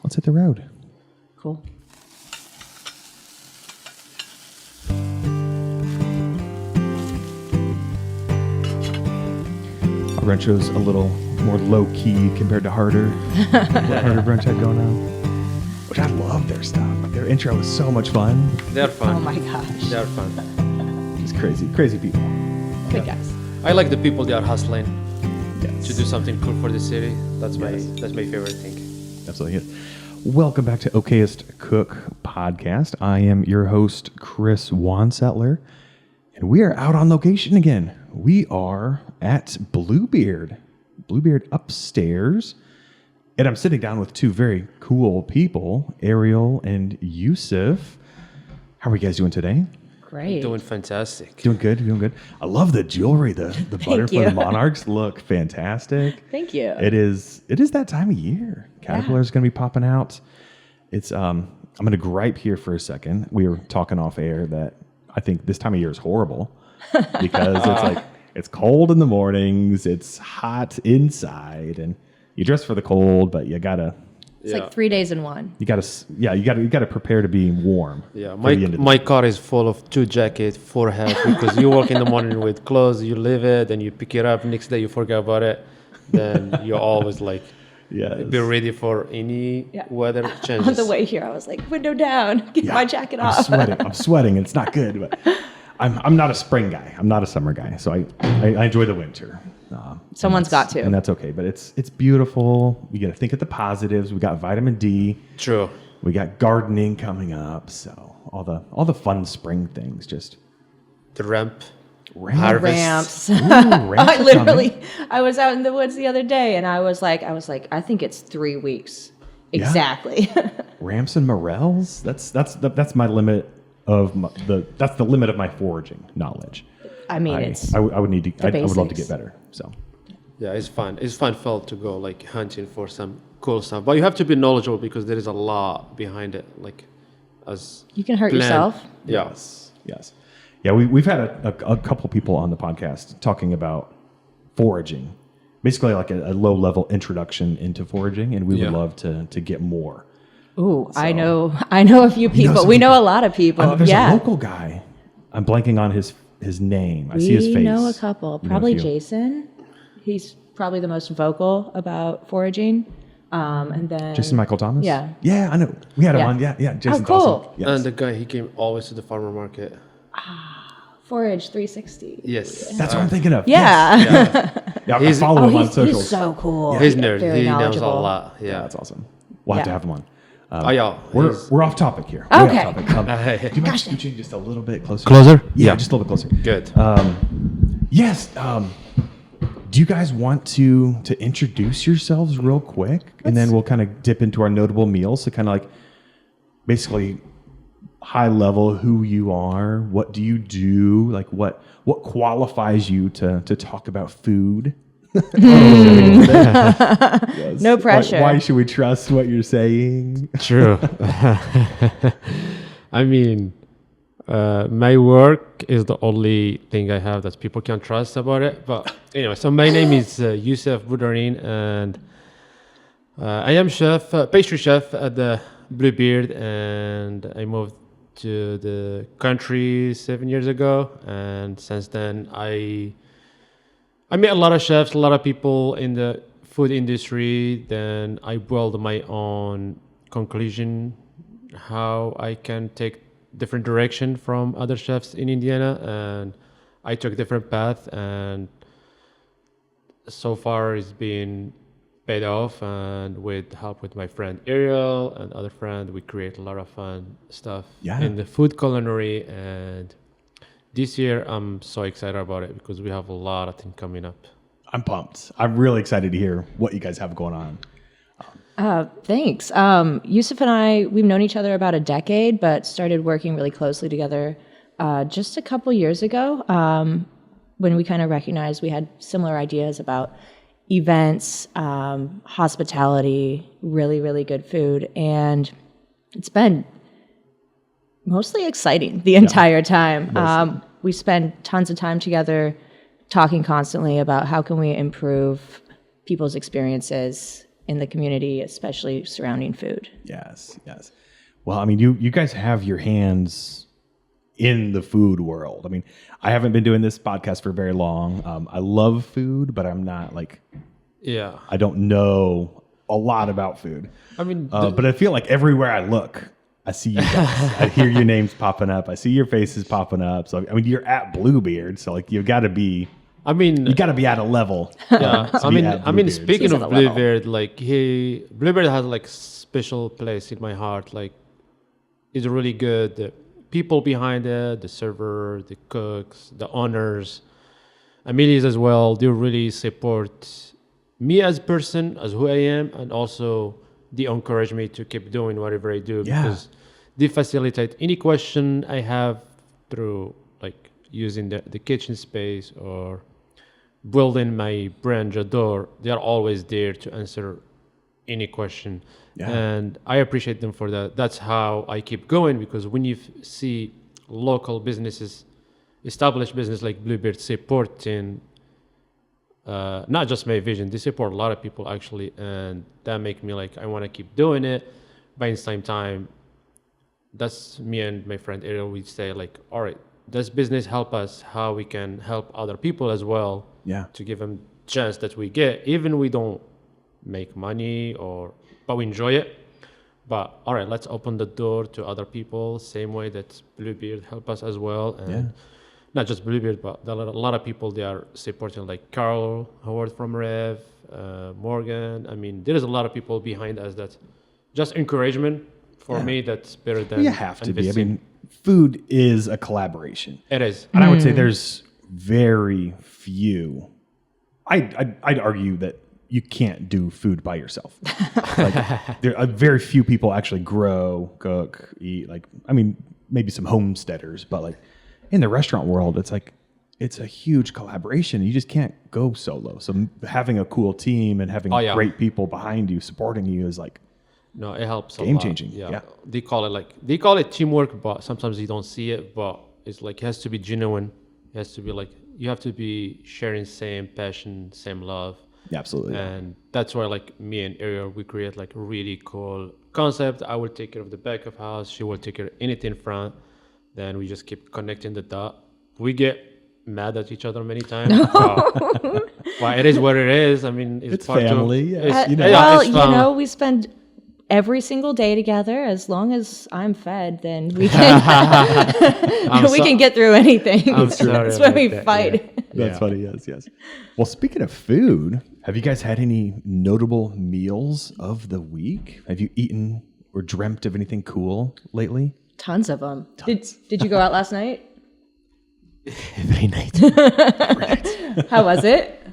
let's hit the road. Cool. Our brunch a little more low-key compared to harder. What harder brunch had going on. Which I love their stuff. Their intro was so much fun. They're fun. Oh my gosh. They're fun. Just crazy people. Good guys. I like the people that are hustling Yes. to do something cool for the city. That's my favorite thing. Absolutely. Welcome back to Okayest Cook Podcast. I am your host, Chris Whonsetler, and we are out on location again. We are at Bluebeard upstairs, and I'm sitting down with two very cool people, Ariel and Youssef. How are you guys doing today? Great. Doing fantastic. Doing good. I love the jewelry. The butterfly you. monarchs look fantastic. Thank you. It is that time of year. Caterpillars going to be popping out. It's I'm going to gripe here for a second. We were talking off air that I think this time of year is horrible because it's like it's cold in the mornings, it's hot inside, and you dress for the cold, but you gotta. It's like 3 days in one. You gotta prepare to be warm. Yeah, my car is full of 2 jackets, 4 hats, because you walk in the morning with clothes, you leave it, then you pick it up, next day you forget about it, then you're always like, be ready for any weather changes. On the way here, I was like, window down, get my jacket off. I'm sweating. It's not good, but I'm not a spring guy. I'm not a summer guy, so I enjoy the winter. Someone's got to. And that's okay, but it's beautiful. We got to think of the positives. We got vitamin D. True. We got gardening coming up, so all the fun spring things. Just The ramp. Ramps. Ooh, ramps I was out in the woods the other day, and I was like, I think it's 3 weeks exactly. Ramps and morels. That's my limit of that's the limit of my foraging knowledge. I mean, I would need to. I would love to basics. get better. So. Yeah, it's fun. It's fun to go like hunting for some cool stuff, but you have to be knowledgeable because there is a lot behind it. Like, as You can hurt planned. yourself. Yeah. Yes. Yeah, we've had a couple people on the podcast talking about foraging, basically like a low-level introduction into foraging, and we would love to get more. Ooh, so, I know a few people. We know a lot of people. There's a local guy. I'm blanking on his name. I see his face. We know a couple. Probably Jason. He's probably the most vocal about foraging. And then Jason Michael Thomas? Yeah. Yeah, I know. We had him on. Yeah. Jason's cool. awesome. Yes. And the guy, he came always to the farmer market. Forage 360. Yes. That's what I'm thinking of. Yeah. Yes. Yeah, I follow him on socials. He's so cool. He's nerd. Very He knows a knowledgeable. lot. Yeah, that's awesome. We'll have to have him on. We're off topic here. Okay. Off topic. Do you mind scooching just a little bit closer? Closer? Yeah, just a little bit closer. Good. Yes. Do you guys want to introduce yourselves real quick, and then we'll kind of dip into our notable meals? So kind of like basically high level, who you are, what do you do, like what qualifies you to talk about food? Yes. No pressure. Why should we trust what you're saying? True. I mean, my work is the only thing I have that people can trust about it. But anyway, so my name is Youssef Boudarin, and I am pastry chef at the Bluebeard, and I moved to the country 7 years ago, and since then I met a lot of chefs, a lot of people in the food industry. Then I built my own conclusion how I can take different direction from other chefs in Indiana, and I took different path, and so far it's been paid off, and with help with my friend Ariel and other friend, we create a lot of fun stuff in the food culinary. And this year I'm so excited about it because we have a lot of things coming up. I'm pumped. I'm really excited to hear what you guys have going on. Thanks. Youssef and I, we've known each other about a decade, but started working really closely together just a couple years ago when we kind of recognized we had similar ideas about events, hospitality, really, really good food. And it's been mostly exciting the entire time. We spend tons of time together talking constantly about how can we improve people's experiences in the community, especially surrounding food. Yes, yes. Well, I mean, you guys have your hands in the food world. I mean, I haven't been doing this podcast for very long. I love food, but I'm not like, I don't know a lot about food. I mean, but I feel like everywhere I look, I see you guys. I hear your names popping up. I see your faces popping up. So I mean, you're at Bluebeard, so like you've got to be. I mean, you got to be at a level. Yeah, I mean, speaking He's of at a level. Bluebeard, like Bluebeard has like special place in my heart. Like, it's really good. The people behind it, the server, the cooks, the owners, Amelia's as well. They really support me as a person, as who I am, and also they encourage me to keep doing whatever I do because they facilitate any question I have through like using the kitchen space or building my brand J'adore. They are always there to answer any question. And I appreciate them for that. That's how I keep going, because when you see local businesses, established business like Bluebeard supporting not just my vision, they support a lot of people actually, and that make me like I want to keep doing it. But in the same time, that's me and my friend Ariel, we say like, all right, does business help us? How we can help other people as well? To give them chance that we get, even we don't make money but we enjoy it. But all right, let's open the door to other people, same way that Bluebeard help us as well. And not just Bluebeard, but a lot of people they are supporting, like Carl Howard from Rev, Morgan. I mean, there is a lot of people behind us that just encouragement for me. That's better than you have to be. I mean, food is a collaboration. It is, and I would say there's very few. I'd argue that you can't do food by yourself. Like, there are very few people actually grow, cook, eat. Like, I mean, maybe some homesteaders, but like in the restaurant world, it's like it's a huge collaboration. You just can't go solo. So having a cool team and having great people behind you supporting you is like it helps game a lot. changing. They call it teamwork, but sometimes you don't see it. But it's like it has to be genuine. It has to be like you have to be sharing same passion, same love. Absolutely. And that's why like me and Ariel, we create like a really cool concept. I will take care of the back of house. She will take care of anything front. Then we just keep connecting the dot. We get mad at each other many times. But it is what it is. I mean, it's part family. Well, we spend every single day together. As long as I'm fed, then we can we can get through anything. That's when we fight. That's funny. Yes. Well, speaking of food, have you guys had any notable meals of the week? Have you eaten or dreamt of anything cool lately? Tons of them. Did you go out last night? Every night. How was it?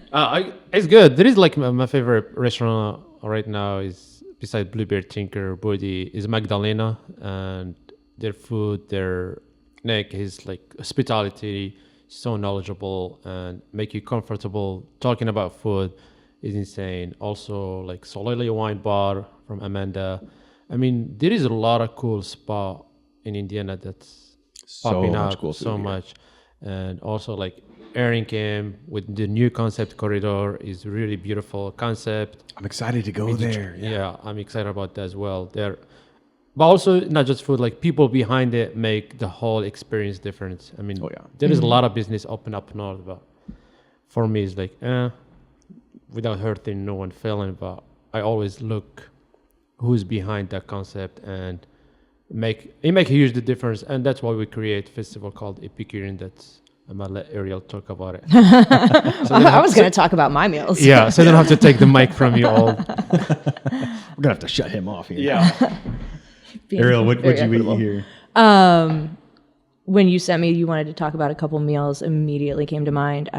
It's good. There is like my favorite restaurant right now is beside Bluebeard, Tinker, Body is Magdalena, and their food, their Nick, his like hospitality, so knowledgeable and make you comfortable. Talking about food is insane. Also like Soleil Wine Bar from Amanda. I mean, there is a lot of cool spot in Indiana that's popping up so much. And also like Hendrickson with the new concept corridor is really beautiful concept. I'm excited to go there. Yeah, I'm excited about that as well. There, but also not just food, like people behind it make the whole experience different. I mean, there is a lot of business open up north, but for me it's like, without hurting no one feeling, but I always look who's behind that concept and make a huge difference. And that's why we create a festival called Epicurean. That's I'm gonna let Ariel talk about it. I was going to talk about my meals. Yeah, so I don't have to take the mic from you all. We're gonna have to shut him off here. Yeah. Ariel, what would you eat here? When you sent me, you wanted to talk about a couple meals, immediately came to mind.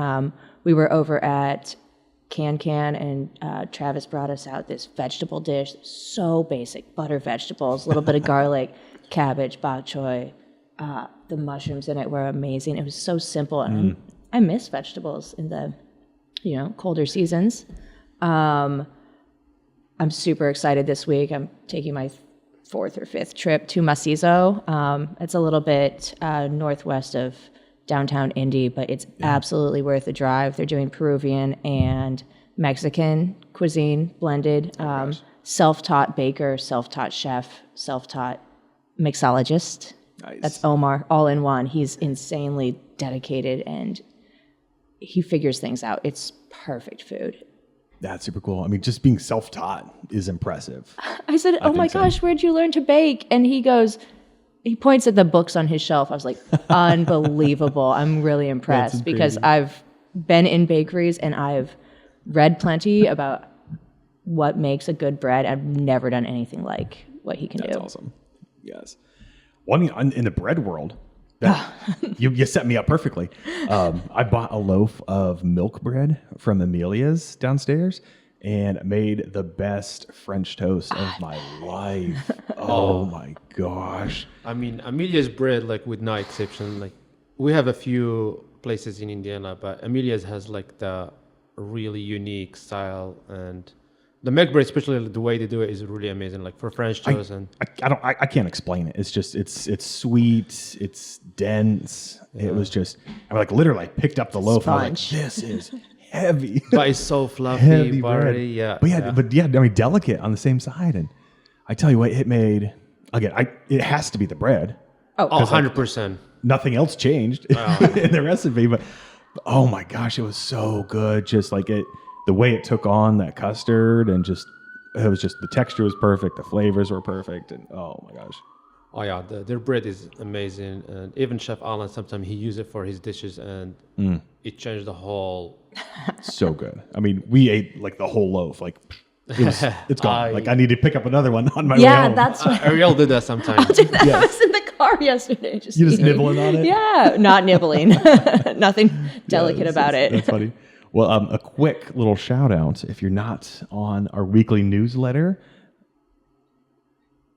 We were over at Can, and Travis brought us out this vegetable dish, so basic, butter vegetables, a little bit of garlic, cabbage, bok choy. The mushrooms in it were amazing. It was so simple, and I miss vegetables in the, colder seasons. I'm super excited this week. I'm taking my 4th or 5th trip to Macizo. It's a little bit northwest of downtown Indy, but it's absolutely worth the drive. They're doing Peruvian and Mexican cuisine blended. Self-taught baker, self-taught chef, self-taught mixologist. Nice. That's Omar, all in one. He's insanely dedicated and he figures things out. It's perfect food. That's super cool. I mean, just being self-taught is impressive. I said, oh my gosh, where'd you learn to bake? And he points at the books on his shelf. I was like, unbelievable. I'm really impressed because I've been in bakeries and I've read plenty about what makes a good bread. I've never done anything like what he can do. That's awesome. Yes. Well, I mean, in the bread world, you set me up perfectly. I bought a loaf of milk bread from Amelia's downstairs and made the best French toast of my life. Oh my gosh. I mean, Amelia's bread, like with no exception, like we have a few places in Indiana, but Amelia's has like the really unique style, and the milk bread, especially the way they do it, is really amazing. Like for French toast, I can't explain it. It's just it's sweet, it's dense. Yeah. It was just like literally I picked up the loaf and I was like, this is heavy. But it's so fluffy, heavy buttery, yeah. But I mean delicate on the same side. And I tell you what, it made it has to be the bread. Oh, 100%. Nothing else changed in the recipe, but oh my gosh, it was so good. Just like the way it took on that custard, and it was just the texture was perfect, the flavors were perfect, and oh my gosh. Oh yeah, their bread is amazing, and even Chef Alan, sometimes he uses it for his dishes, and it changed the whole. So good. I mean, we ate like the whole loaf. Like it's gone. Like I need to pick up another one on my way home. Yeah, that's what Ariel did that sometimes. I'll do that. I was in the car yesterday. You just nibbling on it? Yeah, not nibbling. Nothing delicate about it. That's funny. Well, a quick little shout out. If you're not on our weekly newsletter,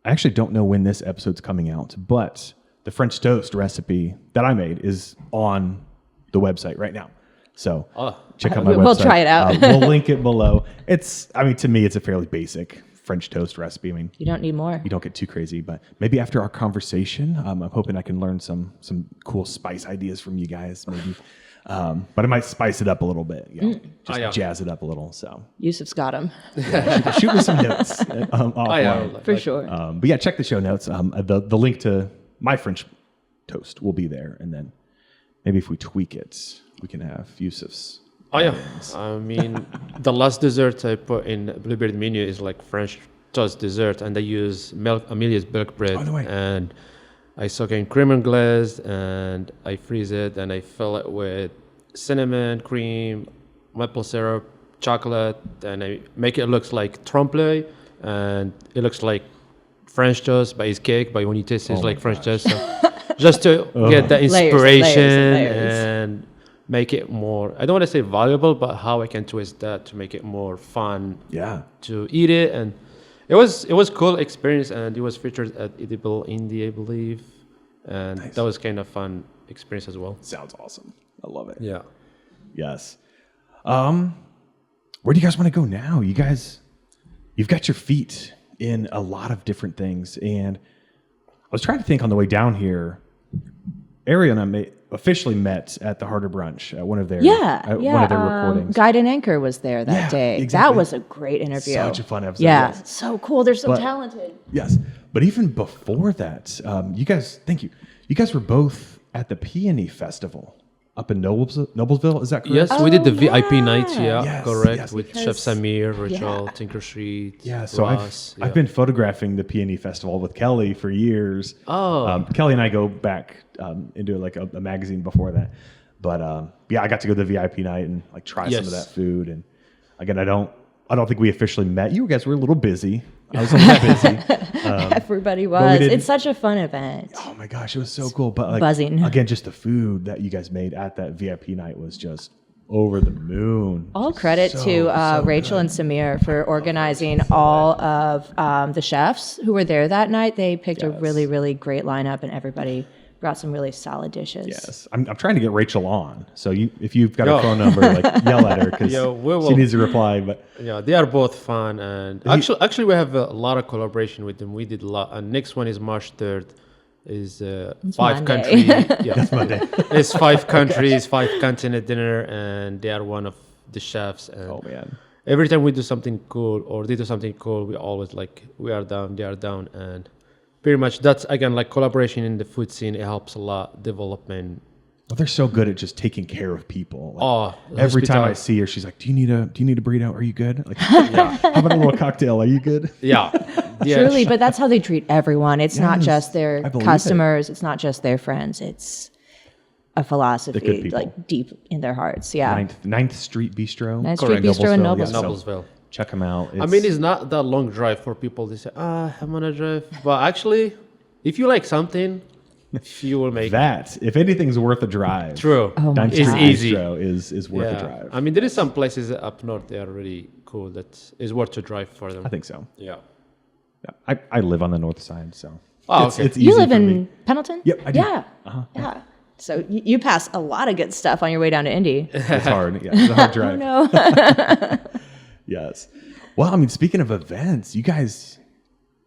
I actually don't know when this episode's coming out, but the French toast recipe that I made is on the website right now. So check out my website. We'll try it out. We'll link it below. To me, it's a fairly basic French toast recipe. I mean, you don't need more. You don't get too crazy, but maybe after our conversation, I'm hoping I can learn some cool spice ideas from you guys, maybe. But I might spice it up a little bit, jazz it up a little. So Youssef's got him. Yeah, shoot me some notes. For sure. But yeah, check the show notes. The link to my French toast will be there, and then maybe if we tweak it, we can have Youssef's. I mean, the last dessert I put in Bluebeard menu is like French toast dessert, and I use Amelia's milk bread, and I soak it in cream and glaze, and I freeze it, and I fill it with cinnamon, cream, maple syrup, chocolate, and I make it look like trompe-l'oeil, and it looks like French toast, but it's cake, but when you taste it, it's like French toast. So just to get the inspiration and make it more, I don't want to say valuable, but how I can twist that to make it more fun to eat it. And it was cool experience, and it was featured at Edible Indie, I believe. And that was kind of fun experience as well. Sounds awesome. I love it. Yeah. Yes. Where do you guys want to go now? You've got your feet in a lot of different things. And I was trying to think on the way down here, Ariel and I officially met at the Harder Brunch at one of their recordings. Guide and Anchor was there that day. Exactly. That was a great interview. Such a fun episode. Yeah, so cool. They're so talented. Yes. But even before that, you guys were both at the Peony Festival up in Noblesville. Is that correct? Yes, we did the VIP night. Yeah, yes, correct. Yes. With Chef Samir, Rachel, Tinker Street. Yeah, so Ross, I've been photographing the Peony Festival with Kelly for years. Kelly and I go back into like a magazine before that. But I got to go to the VIP night and like try some of that food. And again, I don't think we officially met. You guys were a little busy. I was a little busy. Everybody was. It's such a fun event. Oh my gosh, it was so cool. But like, buzzing. Again, just the food that you guys made at that VIP night was just over the moon. All credit to Rachel and Samir for organizing all of the chefs who were there that night. They picked a really, really great lineup, and everybody brought some really solid dishes. Yes, I'm trying to get Rachel on. So if you've got her phone number, like yell at her because she needs a reply. But yeah, they are both fun, and actually we have a lot of collaboration with them. We did a lot. And next one is March 3rd. Is 5 countries. That's Monday. It's 5 countries, 5 continent dinner, and they are one of the chefs. And oh man, every time we do something cool or they do something cool, we always like, we are down, they are down. And pretty much that's, again, like collaboration in the food scene. It helps a lot, development. Well, they're so good at just taking care of people. Like, Oh, every time I see her, she's like, "Do you need a burrito? Are you good? Like, how about a little cocktail? Are you good?" Yeah. Yeah. Truly, but that's how they treat everyone. It's not Yes, just their I believe customers. It's not just their friends. It's a good philosophy, people. like deep in their hearts. Yeah. Ninth Street Bistro. Ninth Street Bistro in Noblesville. So check them out. I mean, it's not that long drive for people. They say, I'm on a drive. But actually, if you like something, you will make that. If anything's worth a drive, True. Oh my Ninth It's Street easy. Bistro is worth a drive. I mean, there is some places up north that are really cool that is worth to drive for them. I think so. Yeah. Yeah. I live on the north side, so Oh, it's, okay. it's easy You live for in me. Pendleton? Yep, I do. Yeah. Yeah. So you pass a lot of good stuff on your way down to Indy. It's hard. Yeah, it's a hard drive. No. Yes. Well, I mean, speaking of events, you guys,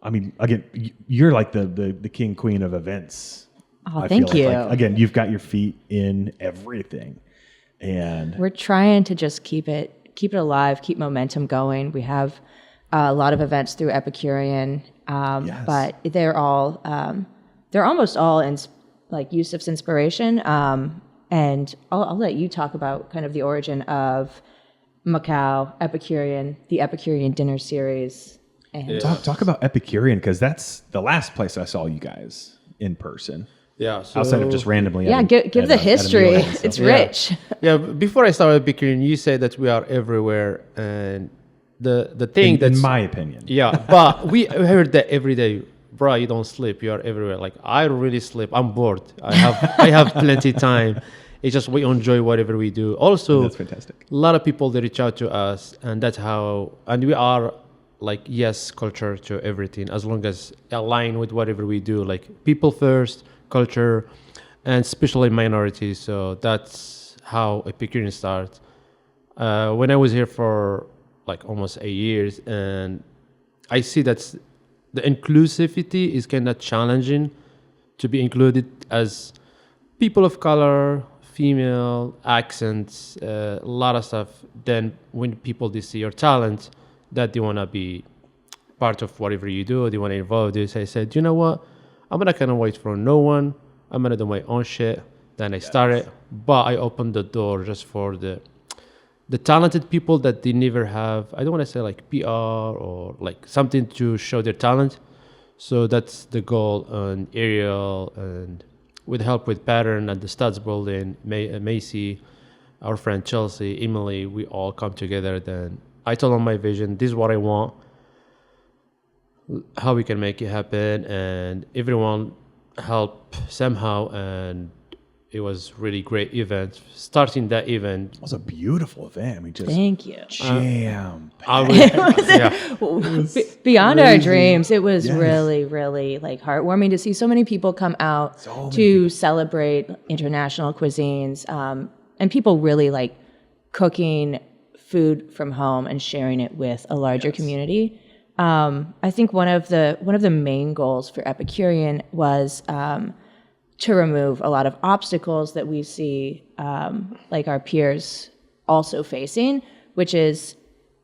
I mean, again, you're like the king queen of events. Oh, I thank feel you. like, again, you've got your feet in everything, and We're trying to just keep it alive, keep momentum going. We have a lot of events through Epicurean, Yes. but they're almost all in like Youssef's inspiration. And I'll let you talk about kind of the origin of MOkAO, Epicurean, the Epicurean dinner series. And talk about Epicurean, because that's the last place I saw you guys in person. Yeah. So, Outside of just randomly. yeah, at a- give at the a- at a history. meal, so. It's rich. Yeah. Before I started Epicurean, you said that we are everywhere. And the thing that's... in my opinion. Yeah. But we heard that every day. Bro, you don't sleep. You are everywhere. Like, I really sleep. I'm bored. I have plenty time. It's just we enjoy whatever we do. Also, That's fantastic. a lot of people, they reach out to us, and that's how, and we are like, yes, culture to everything, as long as align with whatever we do, like people first, culture, and especially minorities. So that's how Epicurean starts. When I was here for like almost 8 years, and I see that the inclusivity is kind of challenging to be included as people of color, female, accents, a lot of stuff. Then when people they see your talent, that they want to be part of whatever you do, they want to involve this. I said, you know what? I'm going to kind of wait for no one. I'm going to do my own shit. Then I started, but I opened the door just for the talented people that they never have. I don't want to say like PR or like something to show their talent. So that's the goal on Ariel, and with help with Pattern at the Studs Building, Macy, our friend Chelsea, Emily, we all come together. Then I told them my vision. This is what I want, how we can make it happen, and everyone helped somehow. And it was really great event. Starting that event, It was a beautiful event. I mean, just Thank you. jam. Beyond our Crazy. dreams, it was Yes. really, really like heartwarming to see so many people come out So many to celebrate international cuisines, and people really like cooking food from home and sharing it with a larger community. I think one of the main goals for Epicurean was to remove a lot of obstacles that we see like our peers also facing, which is,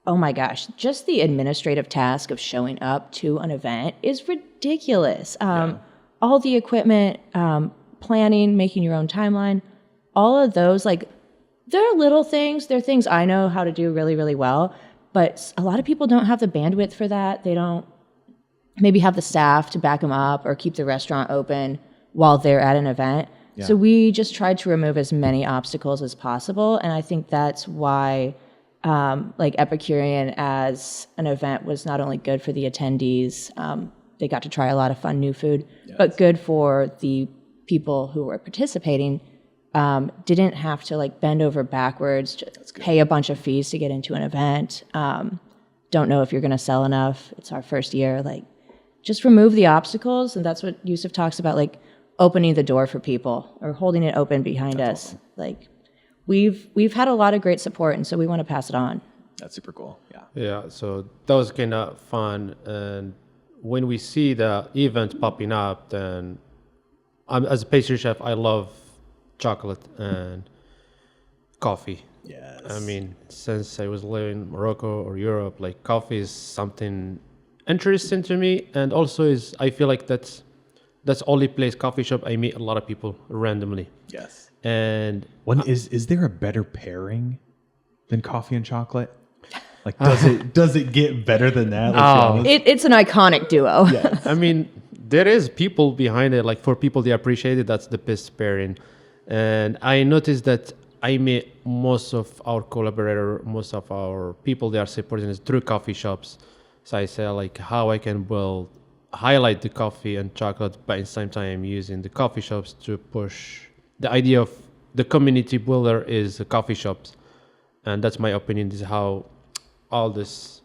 oh my gosh, just the administrative task of showing up to an event is ridiculous. All the equipment, planning, making your own timeline, all of those, like, they're little things. They're things I know how to do really, really well. But a lot of people don't have the bandwidth for that. They don't maybe have the staff to back them up or keep the restaurant open while they're at an event. Yeah. So we just tried to remove as many obstacles as possible. And I think that's why like Epicurean as an event was not only good for the attendees, they got to try a lot of fun new food, but good for the people who were participating. Didn't have to like bend over backwards, just pay a bunch of fees to get into an event. Don't know if you're going to sell enough. It's our first year. Like, just remove the obstacles. And that's what Youssef talks about, like opening the door for people or holding it open behind us. Awesome. Like, we've had a lot of great support, and so we want to pass it on. That's super cool. Yeah. Yeah, so that was kind of fun. And when we see the event popping up, then as a pastry chef, I love chocolate. And coffee. Yes. I mean, since I was living in Morocco or Europe, like coffee is something interesting to me, and also is I feel like that's only place coffee shop I meet a lot of people randomly. Yes. And Is there a better pairing than coffee and chocolate? Like, does it get better than that? Let's be honest. It's an iconic duo. Yes. I mean, there is people behind it. Like for people they appreciate it, that's the best pairing. And I noticed that I meet most of our collaborator, most of our people they are supporting is through coffee shops. So I say like how I can highlight the coffee and chocolate, but at the same time using the coffee shops to push the idea of the community builder is the coffee shops. And that's my opinion. This is how all this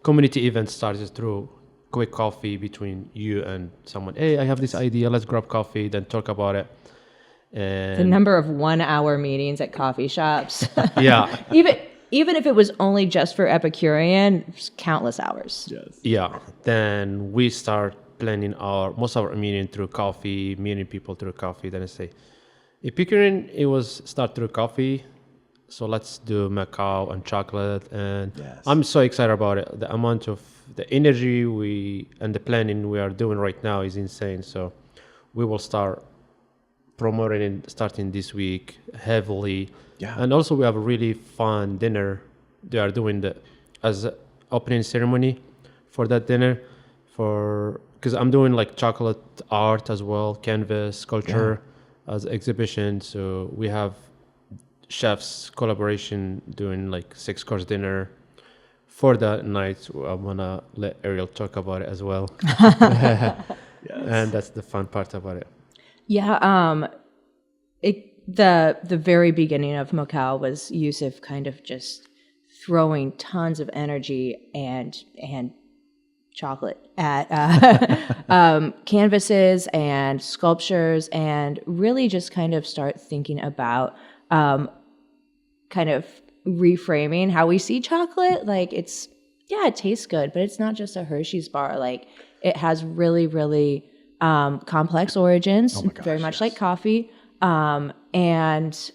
community event starts through quick coffee between you and someone. Hey, I have this idea. Let's grab coffee, then talk about it. And The number of 1-hour meetings at coffee shops. yeah, Even if it was only just for Epicurean, countless hours. Yes. yeah. Then we start planning most of our meeting through coffee, meeting people through coffee. Then I say, Epicurean, it was start through coffee. So let's do MOkAO and chocolate. And Yes. I'm so excited about it. The amount of the energy and the planning we are doing right now is insane. So we will start promoting it starting this week heavily. Yeah. And also we have a really fun dinner. They are doing as a opening ceremony for that dinner because I'm doing like chocolate art as well, canvas, sculpture as exhibition. So we have chefs collaboration doing like 6-course dinner for that night. I want to let Ariel talk about it as well. And that's the fun part about it. Yeah, the very beginning of MOkAO was Youssef kind of just throwing tons of energy and chocolate at canvases and sculptures, and really just kind of start thinking about kind of reframing how we see chocolate. Like it tastes good, but it's not just a Hershey's bar. Like it has really, really complex origins, Oh my gosh, very much yes. like coffee. And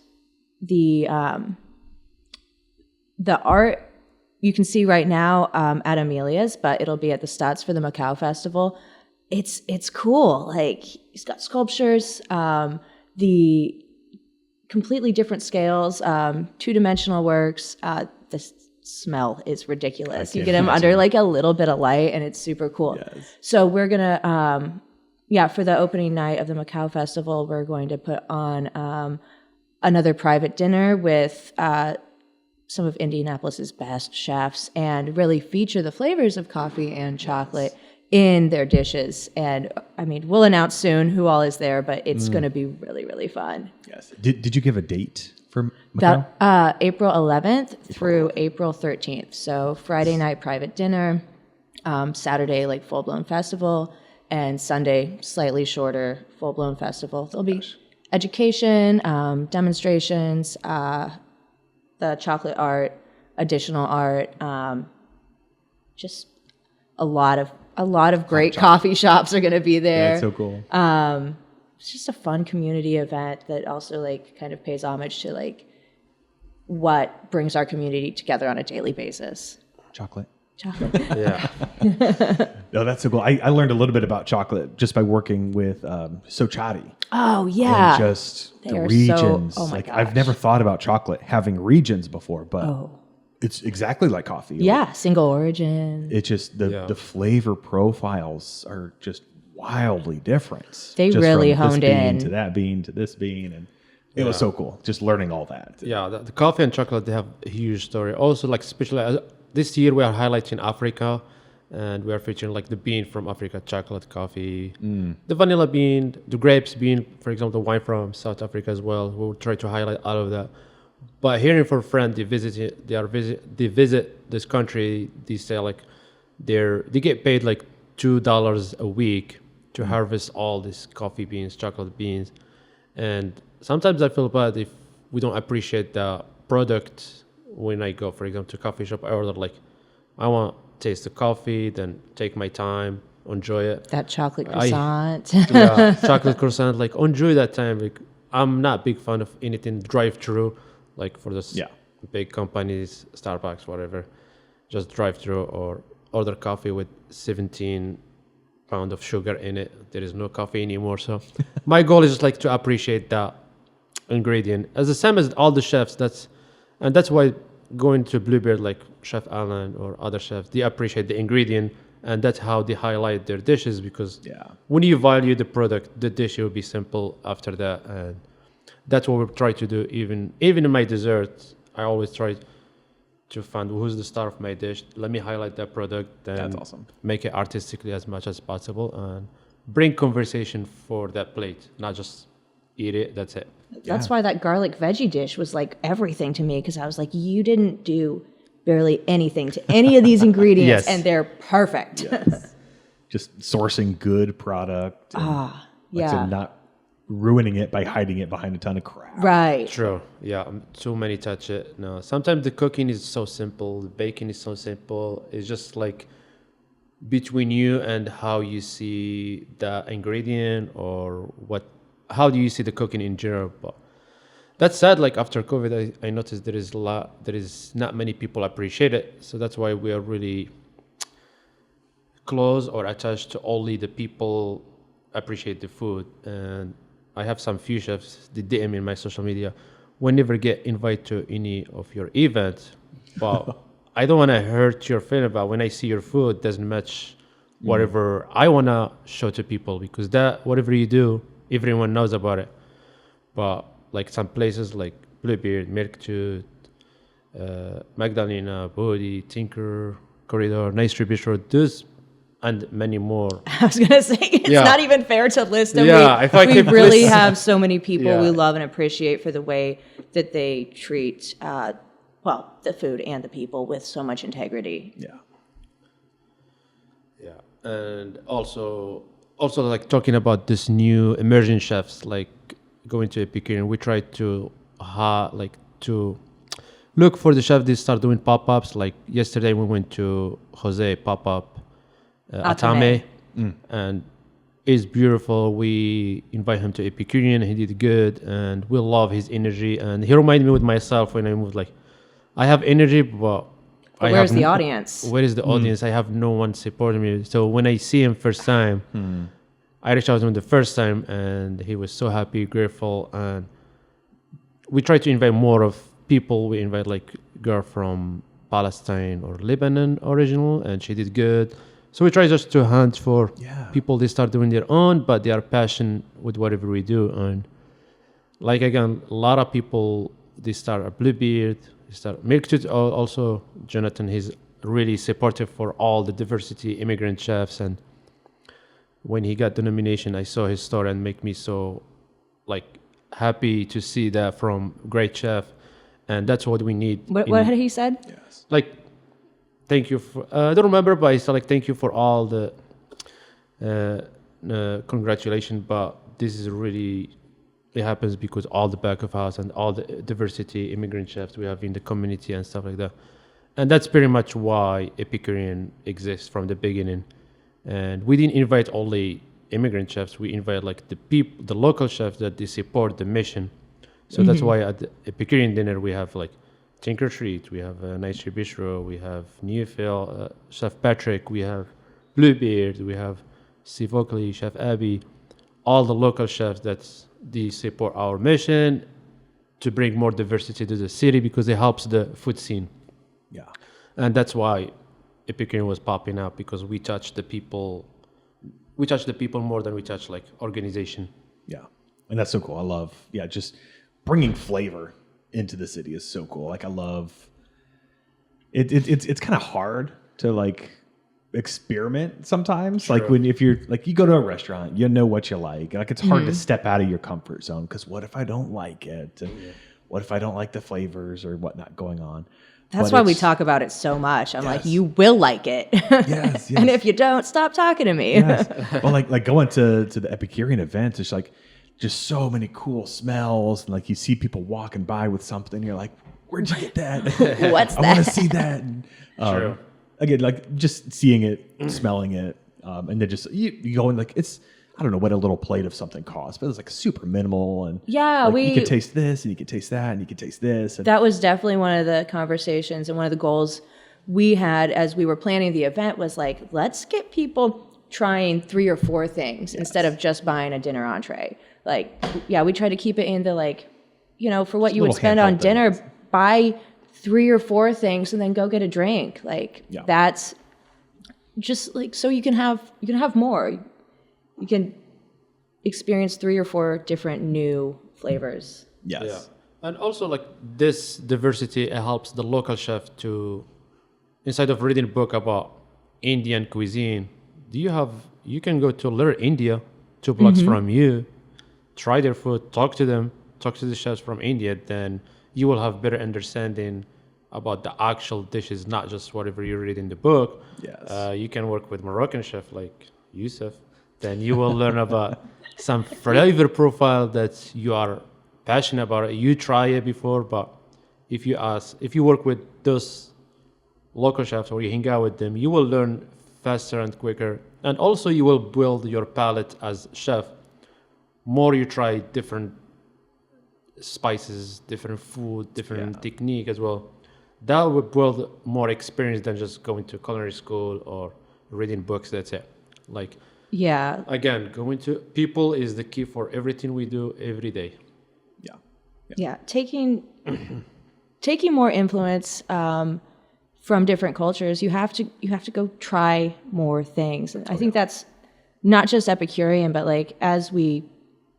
the art you can see right now at Amelia's, but it'll be at the Stutz for the MOkAO Festival. It's cool. Like he's got sculptures, the completely different scales, 2-dimensional works. The smell is ridiculous. You get them under like a little bit of light, and it's super cool. Yes. So we're gonna. For the opening night of the MOkAO Festival, we're going to put on another private dinner with some of Indianapolis's best chefs and really feature the flavors of coffee and chocolate in their dishes. And I mean, we'll announce soon who all is there, but it's going to be really, really fun. Yes. Did you give a date for MOkAO? April 11th through April 13th. So Friday night private dinner, Saturday like full-blown festival, and Sunday, slightly shorter, full-blown festival. There'll be education, demonstrations, the chocolate art, additional art, just a lot of great coffee shops are going to be there. Yeah, it's so cool. It's just a fun community event that also like kind of pays homage to like what brings our community together on a daily basis. Chocolate. Yeah. No, that's so cool. I learned a little bit about chocolate just by working with Sochati. Oh yeah, And just They the are regions. oh my like gosh. I've never thought about chocolate having regions before, but Oh. it's exactly like coffee. Yeah, single origin. It's just the flavor profiles are just wildly different. They Just really from this honed bean in. to that bean to this bean, and it was so cool. Just learning all that. Yeah, the coffee and chocolate, they have a huge story. Also, like, especially this year, we are highlighting Africa, and we are featuring, like, the bean from Africa, chocolate, coffee, the vanilla bean, the grapes bean, for example, the wine from South Africa as well. We will try to highlight all of that. But hearing from friends, they visit this country, they say, like, they get paid, like, $2 a week to harvest all these coffee beans, chocolate beans. And sometimes I feel bad if we don't appreciate the product. When I go, for example, to a coffee shop, I order like, I want to taste the coffee, then take my time, enjoy it. That chocolate croissant. Yeah, chocolate croissant, like enjoy that time. Like I'm not a big fan of anything drive-through. like for the Yeah. big companies, Starbucks, whatever, just drive through or order coffee with 17 pound of sugar in it. There is no coffee anymore. So my goal is just like to appreciate that ingredient as the same as all the chefs. That's why going to Bluebeard, like Chef Alan or other chefs, they appreciate the ingredient, and that's how they highlight their dishes, because when you value the product, the dish will be simple after that. And that's what we try to do. Even in my desserts, I always try to find who's the star of my dish. Let me highlight that product and That's awesome. make it artistically as much as possible and bring conversation for that plate, not just eat it. That's it. That's why that garlic veggie dish was like everything to me, because I was like, you didn't do barely anything to any of these ingredients, Yes. and they're perfect. Just sourcing good product. And, like I said, not ruining it by hiding it behind a ton of crap. Right. True. Yeah. Too many touch it. No. Sometimes the cooking is so simple. The baking is so simple. It's just like between you and how you see the ingredient or how do you see the cooking in general. But that said, like after COVID, I noticed there is not many people appreciate it. So that's why we are really close or attached to only the people appreciate the food. And I have some few chefs, they DM in my social media, we never get invited to any of your events, but I don't want to hurt your feeling about when I see your food doesn't match whatever I want to show to people, because that whatever you do, everyone knows about it. But like some places like Bluebeard, Merktut, Magdalena, Bodhi, Tinker, Corridor, Nice Tree Bistro, those and many more. I was going to say, it's not even fair to list them. Yeah, if I we keep really listing- have so many people we Yeah. love and appreciate for the way that they treat, the food and the people with so much integrity. Yeah. Yeah, and also like talking about this new emerging chefs, like going to Epicurean, we try to to look for the chef. They start doing pop-ups. Like yesterday, we went to Jose pop-up Atame, and it's beautiful. We invite him to Epicurean. He did good, and we love his energy. And he reminded me with myself when I moved, like I have energy, but Where's the audience? Where is the audience? I have no one supporting me. So when I see him first time, I reached out to him the first time, and he was so happy, grateful, and we try to invite more of people. We invite like girl from Palestine or Lebanon original, and she did good. So we try just to hunt for people. They start doing their own, but they are passionate with whatever we do. And like again, a lot of people they start a Bluebeard. Merktut also, Jonathan, he's really supportive for all the diversity immigrant chefs. And when he got the nomination, I saw his story and make me so like happy to see that from great chef. And that's what we need. What had he said? Yes. Like, thank you for, I don't remember, but I said like, thank you for all the congratulations. But this is really, it happens because all the back of house and all the diversity immigrant chefs we have in the community and stuff like that. And that's pretty much why Epicurean exists from the beginning. And we didn't invite only immigrant chefs. We invite like the local chefs that they support the mission. So that's why at the Epicurean dinner we have like Tinker Treat, we have Nice Tree Bistro, we have Newfield, Chef Patrick, we have Bluebeard, we have Steve Oakley, Chef Abby, all the local chefs that they support our mission to bring more diversity to the city because it helps the food scene. Yeah. And that's why Epicurean was popping up, because we touch the people. We touch the people more than we touch like organization. Yeah. And that's so cool. I love, just bringing flavor into the city is so cool. Like I love it. It's kind of hard to like experiment sometimes. Sure. Like if you're like, you go to a restaurant, you know what you like. Like it's hard to step out of your comfort zone because what if I don't like it? And what if I don't like the flavors or whatnot going on? That's But why we it's- talk about it so much. I'm like, Yes. you will like it. Yes, And yes. if you don't, stop talking to me. Yes. Well, like going to the Epicurean events, it's like just so many cool smells. And like you see people walking by with something, you're like, where'd you get that? What's I want that? to see that. And, True. Again, like just seeing it, smelling it, and then just you go and like I don't know what a little plate of something costs, but it was like super minimal. And Yeah, like, you could taste this and you could taste that and you could taste this. And that was definitely one of the conversations and one of the goals we had as we were planning the event was like, let's get people trying 3 or 4 things instead of just buying a dinner entree. Like, yeah, we try to keep it in the like, you know, for what you would spend on dinner, buy 3 or 4 things and then go get a drink. Like that's just like, so you can have more. You can experience 3 or 4 different new flavors. Yes. Yeah. And also like this diversity helps the local chef to, instead of reading a book about Indian cuisine, you can go to Little India, 2 blocks from you, try their food, talk to them, talk to the chefs from India, then you will have better understanding about the actual dishes, not just whatever you read in the book. Yes. You can work with Moroccan chef like Youssef, then you will learn about some flavor profile that you are passionate about. You try it before, but if you work with those local chefs or you hang out with them, you will learn faster and quicker. And also you will build your palate as chef. More you try different spices, different food, different technique as well. That will build more experience than just going to culinary school or reading books. That's it. Like, again, going to people is the key for everything we do every day. Yeah. Taking more influence from different cultures, you have to go try more things. And I think that's not just Epicurean, but like as we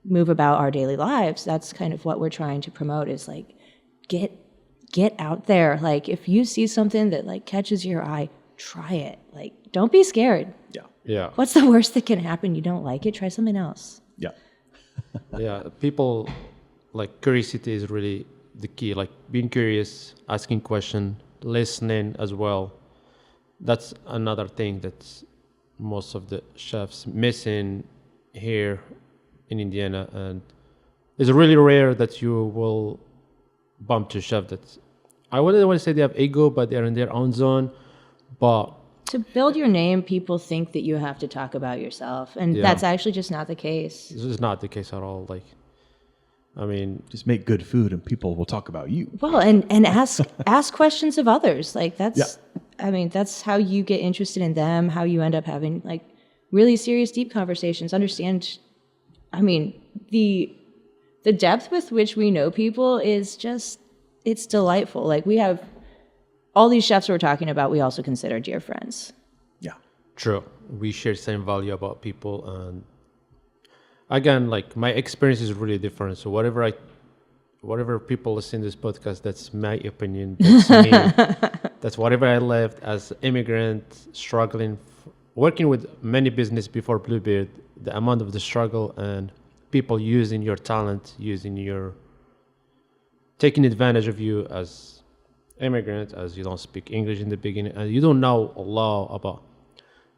move about our daily lives, that's kind of what we're trying to promote is like get out there. Like if you see something that like catches your eye, try it. Like don't be scared. Yeah. What's the worst that can happen? You don't like it, try something else. Yeah. People like curiosity is really the key. Like being curious, asking questions, listening as well. That's another thing that's most of the chefs missing here in Indiana, and it's really rare that you will bump to a chef that I wouldn't want to say they have ego, but they're in their own zone. But to build your name, people think that you have to talk about yourself, and that's actually just not the case. This is not the case at all. Like, I mean, just make good food and people will talk about you. Well, and ask questions of others. Like that's, I mean, that's how you get interested in them, how you end up having like really serious, deep conversations. Understand, I mean, the depth with which we know people is just, it's delightful. Like we have all these chefs we're talking about, we also consider dear friends. Yeah. True. We share same value about people, and again, like my experience is really different. So whatever people listen to this podcast, that's my opinion. That's me. That's whatever I lived as immigrant, struggling, working with many business before Bluebeard, the amount of the struggle and people using your talent, taking advantage of you as immigrant, as you don't speak English in the beginning, and you don't know a lot about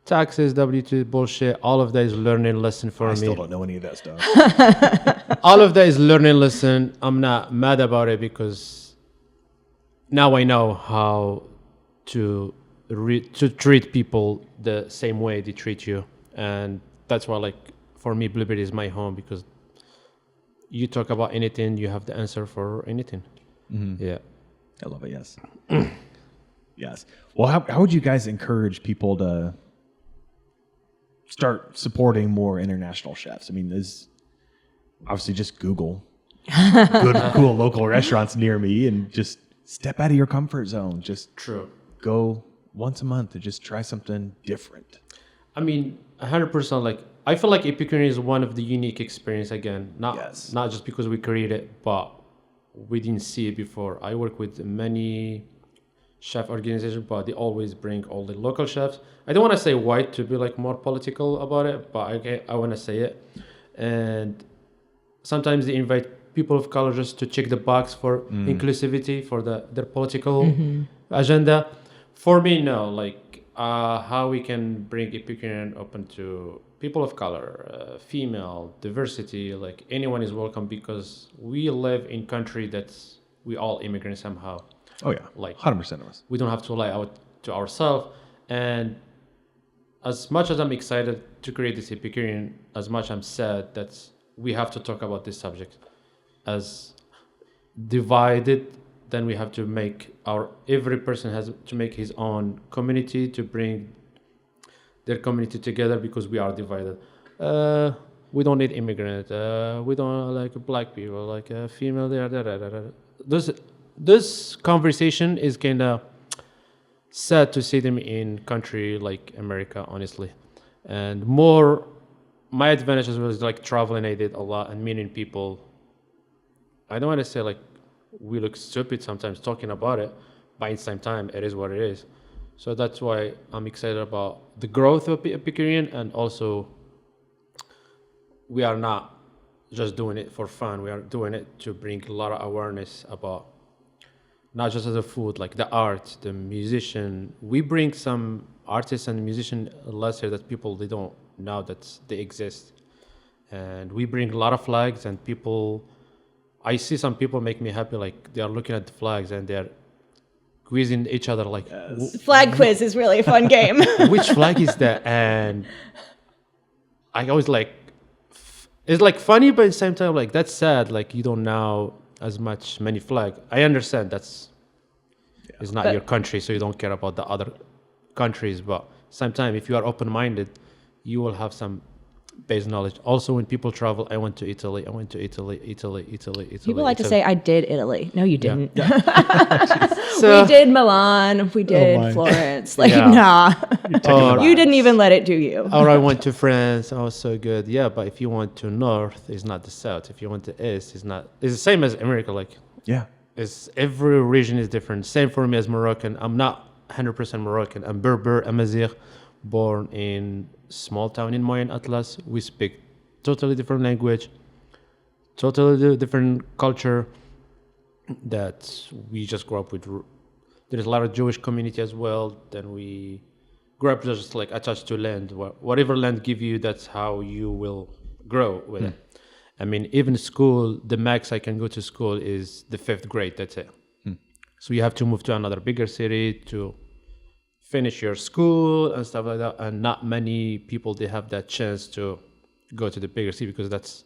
taxes, W-2 bullshit. All of that is learning lesson for me. I still don't know any of that stuff. All of that is learning lesson. I'm not mad about it because now I know how to treat people the same way they treat you, and that's why, like, for me, Bluebeard is my home because you talk about anything, you have the answer for anything. Mm-hmm. Yeah. I love it. Yes. Yes. Well, how would you guys encourage people to start supporting more international chefs? I mean, there's obviously just Google good, cool local restaurants near me and just step out of your comfort zone. Just go once a month and just try something different. I mean, 100%. Like, I feel like Epicurean is one of the unique experience again. Not just because we created it, but we didn't see it before. I work with many chef organizations, but they always bring all the local chefs. I don't want to say white to be like more political about it, but I want to say it. And sometimes they invite people of color just to check the box for inclusivity for their political agenda. For me, no. Like how we can bring Epicurean open to people of color, female, diversity, like anyone is welcome because we live in country that's we all immigrants somehow. Oh yeah, like 100% of us. We don't have to lie out to ourselves. And as much as I'm excited to create this Epicurean, as much I'm sad that we have to talk about this subject. As divided, then we have to make every person has to make his own community to bring their community together, because we are divided. We don't need immigrant. We don't like black people, like a female. This conversation is kind of sad to see them in country like America, honestly. And more, my advantages was like traveling. I did a lot and meeting people. I don't want to say like we look stupid sometimes talking about it, but in the same time, it is what it is. So that's why I'm excited about the growth of Epicurean, and also we are not just doing it for fun. We are doing it to bring a lot of awareness about not just the food, like the art, the musician. We bring some artists and musicians last year that people, they don't know that they exist. And we bring a lot of flags, and people, I see some people make me happy, like they are looking at the flags and they're quizzing each other like, Flag quiz is really a fun game. which flag is that? And I always like, it's like funny, but at the same time, like that's sad. Like you don't know as many flag. I understand it's not your country, so you don't care about the other countries. But same time, if you are open-minded, you will have some base knowledge. Also, when people travel, I went to Italy. People like to say, I did Italy. No, you didn't. So, we did Milan. We did Florence. Like, nah. You didn't even let it do you. Or I went to France. I was so good. Yeah, but if you went to north, it's not the south. If you went to east, it's not. It's the same as America. Like, it's every region is different. Same for me as Moroccan. I'm not 100% Moroccan. I'm Berber, Amazigh, born in small town in Moyen Atlas. We speak totally different language, totally different culture that we just grew up with. There's a lot of Jewish community as well. Then we grew up just like attached to land. Whatever land give you, that's how you will grow with it. I mean, even school, the max I can go to school is the 5th grade. That's it. So you have to move to another bigger city to finish your school and stuff like that. And not many people, they have that chance to go to the bigger city because that's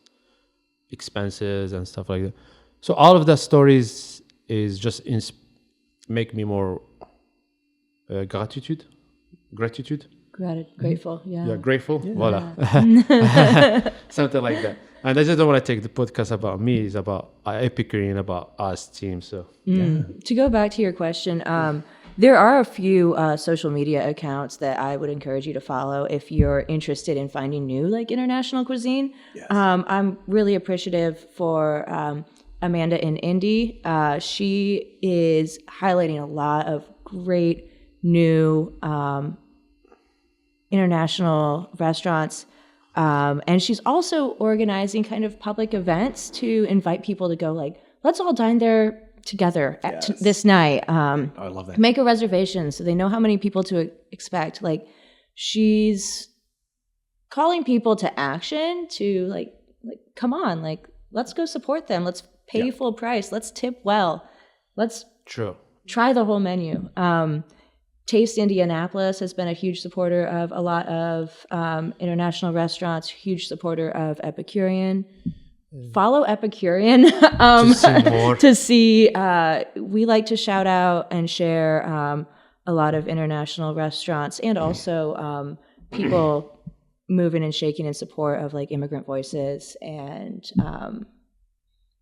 expenses and stuff like that. So all of the stories is just make me more gratitude. Grateful, yeah. Yeah, grateful. Yeah. Voila. Something like that. And I just don't want to take the podcast about me. It's about Epicurean, about us team. So To go back to your question, there are a few social media accounts that I would encourage you to follow if you're interested in finding new like international cuisine. Yes. I'm really appreciative for Amanda in Indy. She is highlighting a lot of great new international restaurants. And she's also organizing kind of public events to invite people to go like, let's all dine there together this night. I love that. Make a reservation so they know how many people to expect. Like she's calling people to action to like come on, like let's go support them. Let's pay full price. Let's tip well. Let's try the whole menu. Taste Indianapolis has been a huge supporter of a lot of international restaurants, huge supporter of Epicurean. Follow Epicurean to see. We like to shout out and share a lot of international restaurants and also people moving and shaking in support of like immigrant voices and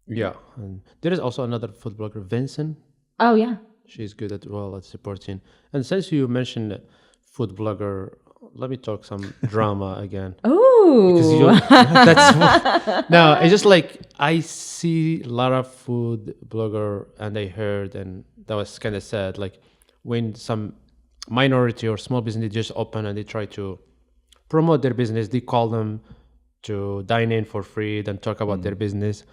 and there is also another food blogger, Vincent. Oh yeah. She's good at supporting. And since you mentioned food blogger, let me talk some drama again. Oh, no, it's just like I see a lot of food blogger, and I heard, and that was kind of sad. Like when some minority or small business just open and they try to promote their business, they call them to dine in for free, then talk about their business.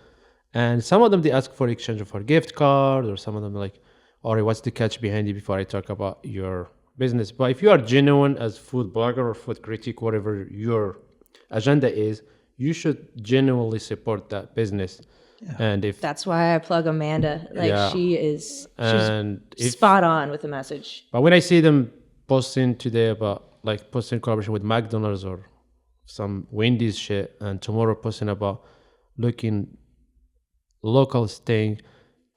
And some of them they ask for exchange for gift card, or some of them like, "Ori, what's the catch behind it before I talk about your business?" But if you are genuine as food blogger or food critic, whatever your agenda is, you should genuinely support that business. Yeah. And if that's why I plug Amanda, like she's spot on with the message. But when I see them posting today about like posting collaboration with McDonald's or some windy shit, and tomorrow posting about looking local thing.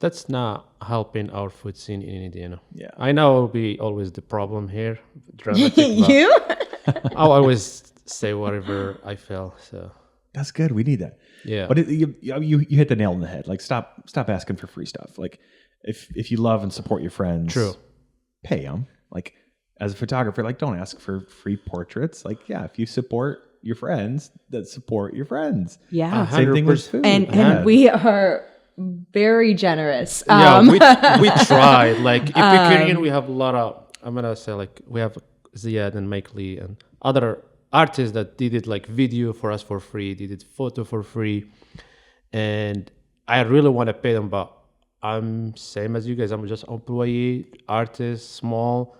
That's not helping our food scene in Indiana. Yeah. I know it'll be always the problem here. Dramatic, but You? I'll always say whatever I feel. So That's good. We need that. yeah, But you hit the nail on the head. Like stop asking for free stuff. Like if you love and support your friends, True. pay them. Like as a photographer, like don't ask for free portraits. Like if you support your friends, that support your friends. Yeah. Same thing with 100%. food. And we are very generous. yeah, we tried. Like Epicurean, we have a lot of. I'm gonna say like we have Ziad and Mike Lee and other artists that did it like video for us for free. They did photo for free, and I really want to pay them, but I'm same as you guys. I'm just employee, artist, small.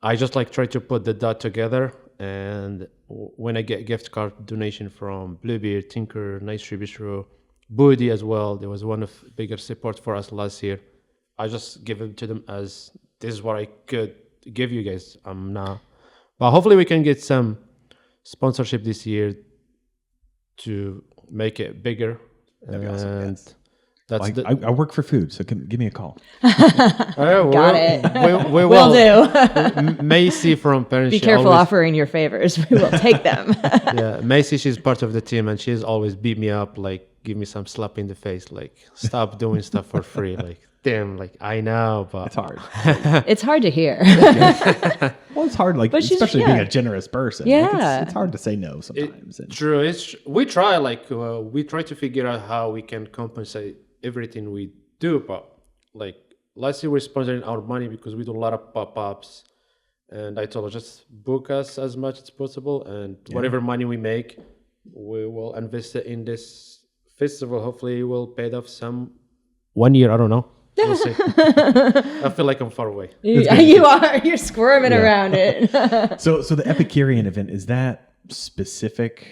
I just like try to put the dot together, and when I get gift card donation from Bluebeard, Tinker, Nice Tree Bistro, Boudarin as well. There was one of bigger support for us last year. I just give it to them as this is what I could give you guys. I'm not, but hopefully we can get some sponsorship this year to make it bigger. That'd be awesome, And yes. that's Like, I work for food, so give me a call. Got it. We Will will do. Macy from Parents. Be she careful always- offering your favors. We will take them. Yeah, Macy, she's part of the team, and she's always beat me up, like give me some slap in the face, like stop doing stuff for free. Like damn, like I know, but It's hard. It's hard to hear. Well, it's hard, like But she's- especially being yeah. a generous person. Yeah. Like, it's hard to say no sometimes. And True. We try we try to figure out how we can compensate everything we do, but like last year we're sponsoring our money because we do a lot of pop-ups, and I told her just book us as much as possible, and whatever money we make, we will invest it in this festival. Hopefully, we'll pay it off some 1 year. I don't know. We'll see. I feel like I'm far away. You are. You're squirming around it. so the Epicurean event, is that specific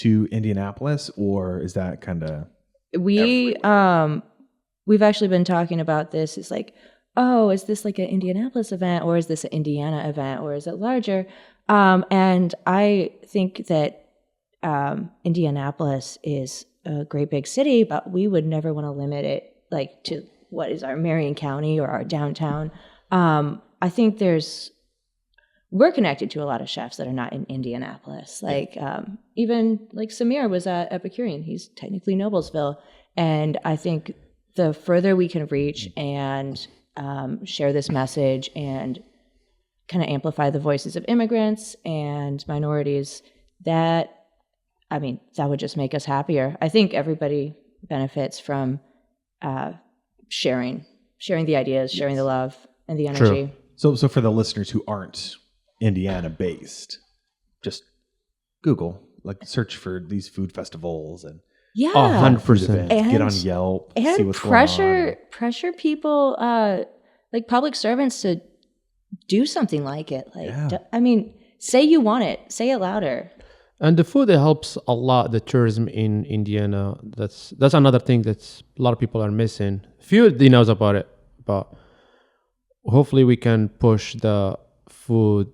to Indianapolis, or is that kind of We've actually been talking about this. It's like, oh, is this like an Indianapolis event, or is this an Indiana event, or is it larger? And I think that Indianapolis is a great big city, but we would never want to limit it like to what is our Marion County or our downtown. I think we're connected to a lot of chefs that are not in Indianapolis. Like even like Samir was at Epicurean. He's technically Noblesville. And I think the further we can reach and share this message and kind of amplify the voices of immigrants and minorities, that would just make us happier. I think everybody benefits from sharing the ideas, sharing the love and the energy. so for the listeners who aren't Indiana based, just Google, like search for these food festivals and Yeah. 100%. get on Yelp, see And what's going on. pressure people, like public servants, to do something like it. Like, say you want it. Say it louder. And the food, it helps a lot the tourism in Indiana. That's another thing that's a lot of people are missing. Few they knows about it, but hopefully we can push the food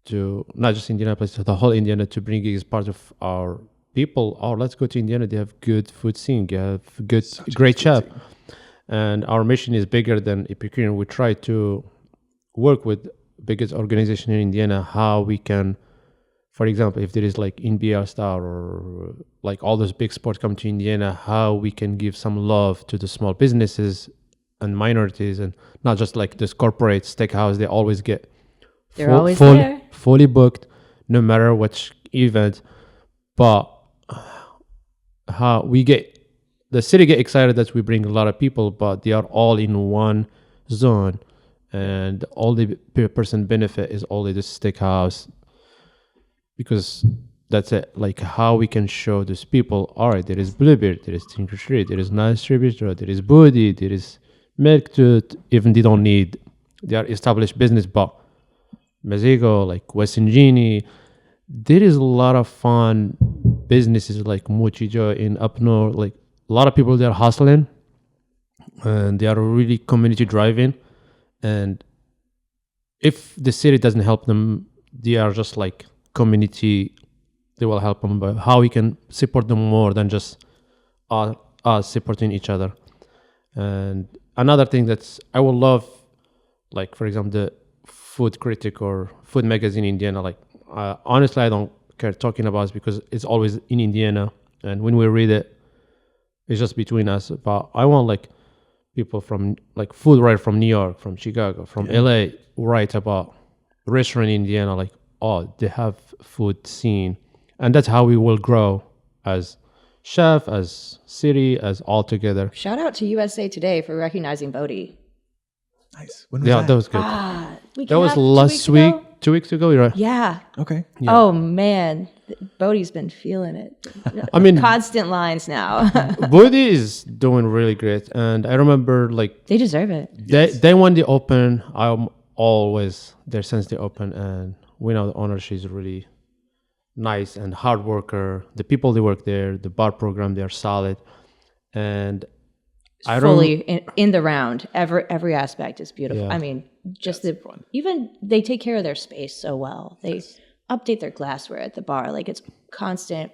to not just Indianapolis, to the whole Indiana, to bring it as part of our people. Oh, let's go to Indiana. They have good food scene. They have great chef. And our mission is bigger than Epicurean. We try to work with biggest organization in Indiana, how we can, for example, if there is like NBA Star or like all those big sports come to Indiana, how we can give some love to the small businesses and minorities, and not just like this corporate steakhouse. They always get They're always there. fully booked, no matter which event. But how we get the city get excited that we bring a lot of people, but they are all in one zone, and all the person benefit is only the steakhouse, because that's it. Like how we can show these people, all right, there is Bluebeard, there is Tinker Street, there is Nice Tree Bistro, there is Boudarin, there is Milk Tooth. Even they don't need, they are established business, but MOkAO, like West Virginia, there is a lot of fun businesses like Mochijo in up north. Like a lot of people there hustling, and they are really community driving. And if the city doesn't help them, they are just like community they will help them, but how we can support them more than just us supporting each other. And another thing that's I would love, like for example, the food critic or food magazine in Indiana. Like honestly, I don't care talking about it because it's always in Indiana, and when we read it, it's just between us. But I want like people from like food writer from New York, from Chicago, from LA write about restaurant in Indiana. Like they have food scene, and that's how we will grow as chef, as city, as all together. Shout out to USA Today for recognizing Bodhi. Nice. When was Yeah, that? that was good. Week That and a was half, 2 last weeks week, ago? 2 weeks ago, right? Yeah. Okay. Yeah. Oh man, Bodhi's been feeling it. I mean, Constant lines now. Budi is doing really great, and I remember like They deserve it. they when they open, I'm always there since they open, and we know the owner, she's really nice and hard worker. The people they work there, the bar program, they're solid, and I don't. Fully in the round. Every aspect is beautiful. Yeah. I mean, just even they take care of their space so well. They update their glassware at the bar. Like it's constant,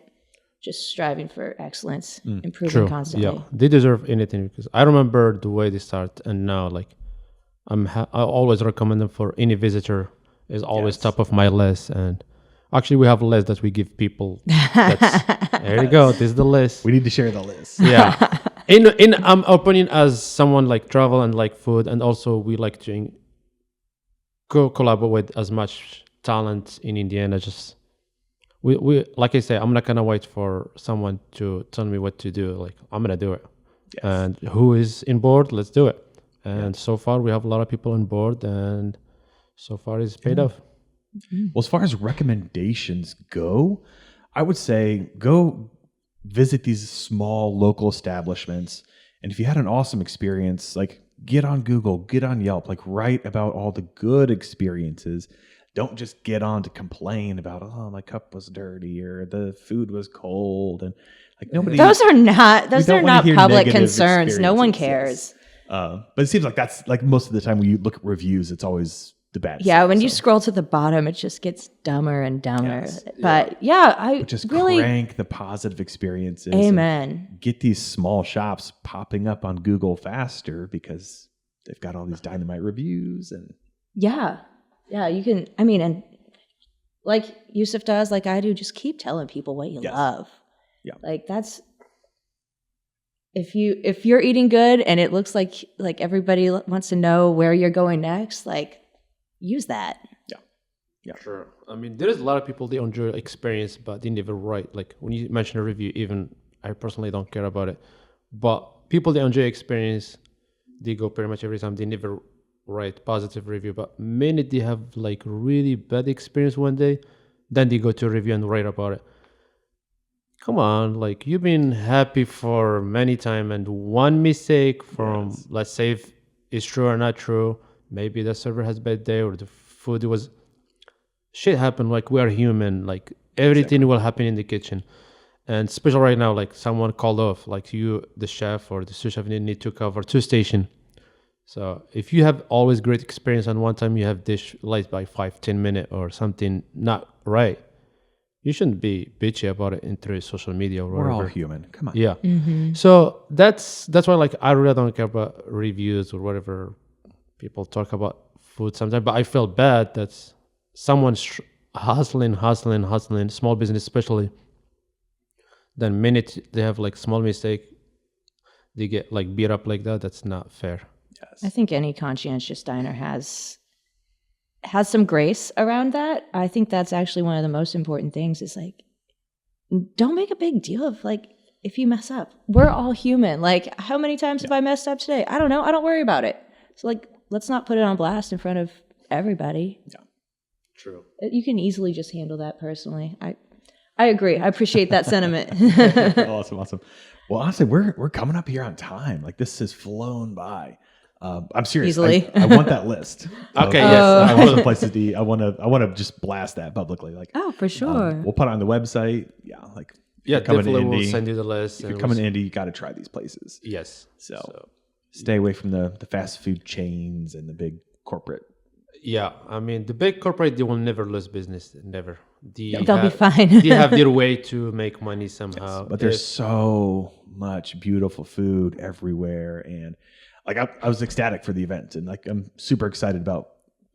just striving for excellence, improving True. constantly. Yeah, they deserve anything because I remember the way they start, and now like I always recommend them for any visitor. Is always top of my list, and actually we have a list that we give people. There you go. This is the list. We need to share the list. Yeah. In opinion, as someone like travel and like food, and also we like to collaborate with as much talent in Indiana. Just we like I say, I'm not gonna wait for someone to tell me what to do. Like I'm gonna do it. Yes. And who is in board? Let's do it. And so far we have a lot of people on board, and so far it's paid off. Well, as far as recommendations go, I would say go visit these small local establishments. And if you had an awesome experience, like get on Google, get on Yelp, like write about all the good experiences. Don't just get on to complain about, oh, my cup was dirty or the food was cold. And like nobody. Those are not public negative concerns. No one experiences, cares. But it seems like that's like most of the time when you look at reviews, it's always the bad. Yeah, stuff, when you scroll to the bottom, it just gets dumber and dumber. Yes. But I just really crank the positive experiences. amen. And get these small shops popping up on Google faster because they've got all these dynamite reviews and Yeah, you can. I mean, and like Youssef does, like I do, just keep telling people what you love. Yeah, like that's if you're eating good and it looks like everybody wants to know where you're going next, like use that. Yeah, sure. I mean, there is a lot of people they enjoy experience, but they never write. Like when you mention a review, even I personally don't care about it. But people they enjoy experience, they go pretty much every time. They never write positive review. But many they have like really bad experience one day, then they go to review and write about it. Come on, like you've been happy for many time, and one mistake from let's say if it's true or not true. Maybe the server has bad day or the food was shit happened. Like we are human. Like everything will happen in the kitchen, and especially right now, like someone called off, like you, the chef or the sous chef, need to cover 2 stations. So if you have always great experience and one time you have dish late by 5-10 minutes or something not right, you shouldn't be bitchy about it through social media or whatever. we're all human. Come on. Yeah. So that's why like I really don't care about reviews or whatever people talk about food sometimes, but I feel bad that someone's hustling, small business especially. Then minute they have like small mistake, they get like beat up like that. That's not fair. Yes. I think any conscientious diner has some grace around that. I think that's actually one of the most important things is like, don't make a big deal of like, if you mess up. We're all human. Like, how many times have I messed up today? I don't know. I don't worry about it. So like, let's not put it on blast in front of everybody. Yeah. True. You can easily just handle that personally. I agree. I appreciate that sentiment. Awesome. Well, honestly, we're coming up here on time. Like this has flown by. I'm serious. Easily. I want that list. Okay. Yes. Yes. I want some places to eat. I want to just blast that publicly. Like, Oh, for sure. we'll put it on the website. Yeah. Like, Yeah, if you're coming to definitely we'll Indy, send you the list. if you're coming to Indy, you got to try these places. Yes. So stay away from the fast food chains and the big corporate. Yeah, I mean the big corporate they will never lose business, never. They'll be fine. They have their way to make money somehow. But there's so much beautiful food everywhere, and like I was ecstatic for the event, and like I'm super excited about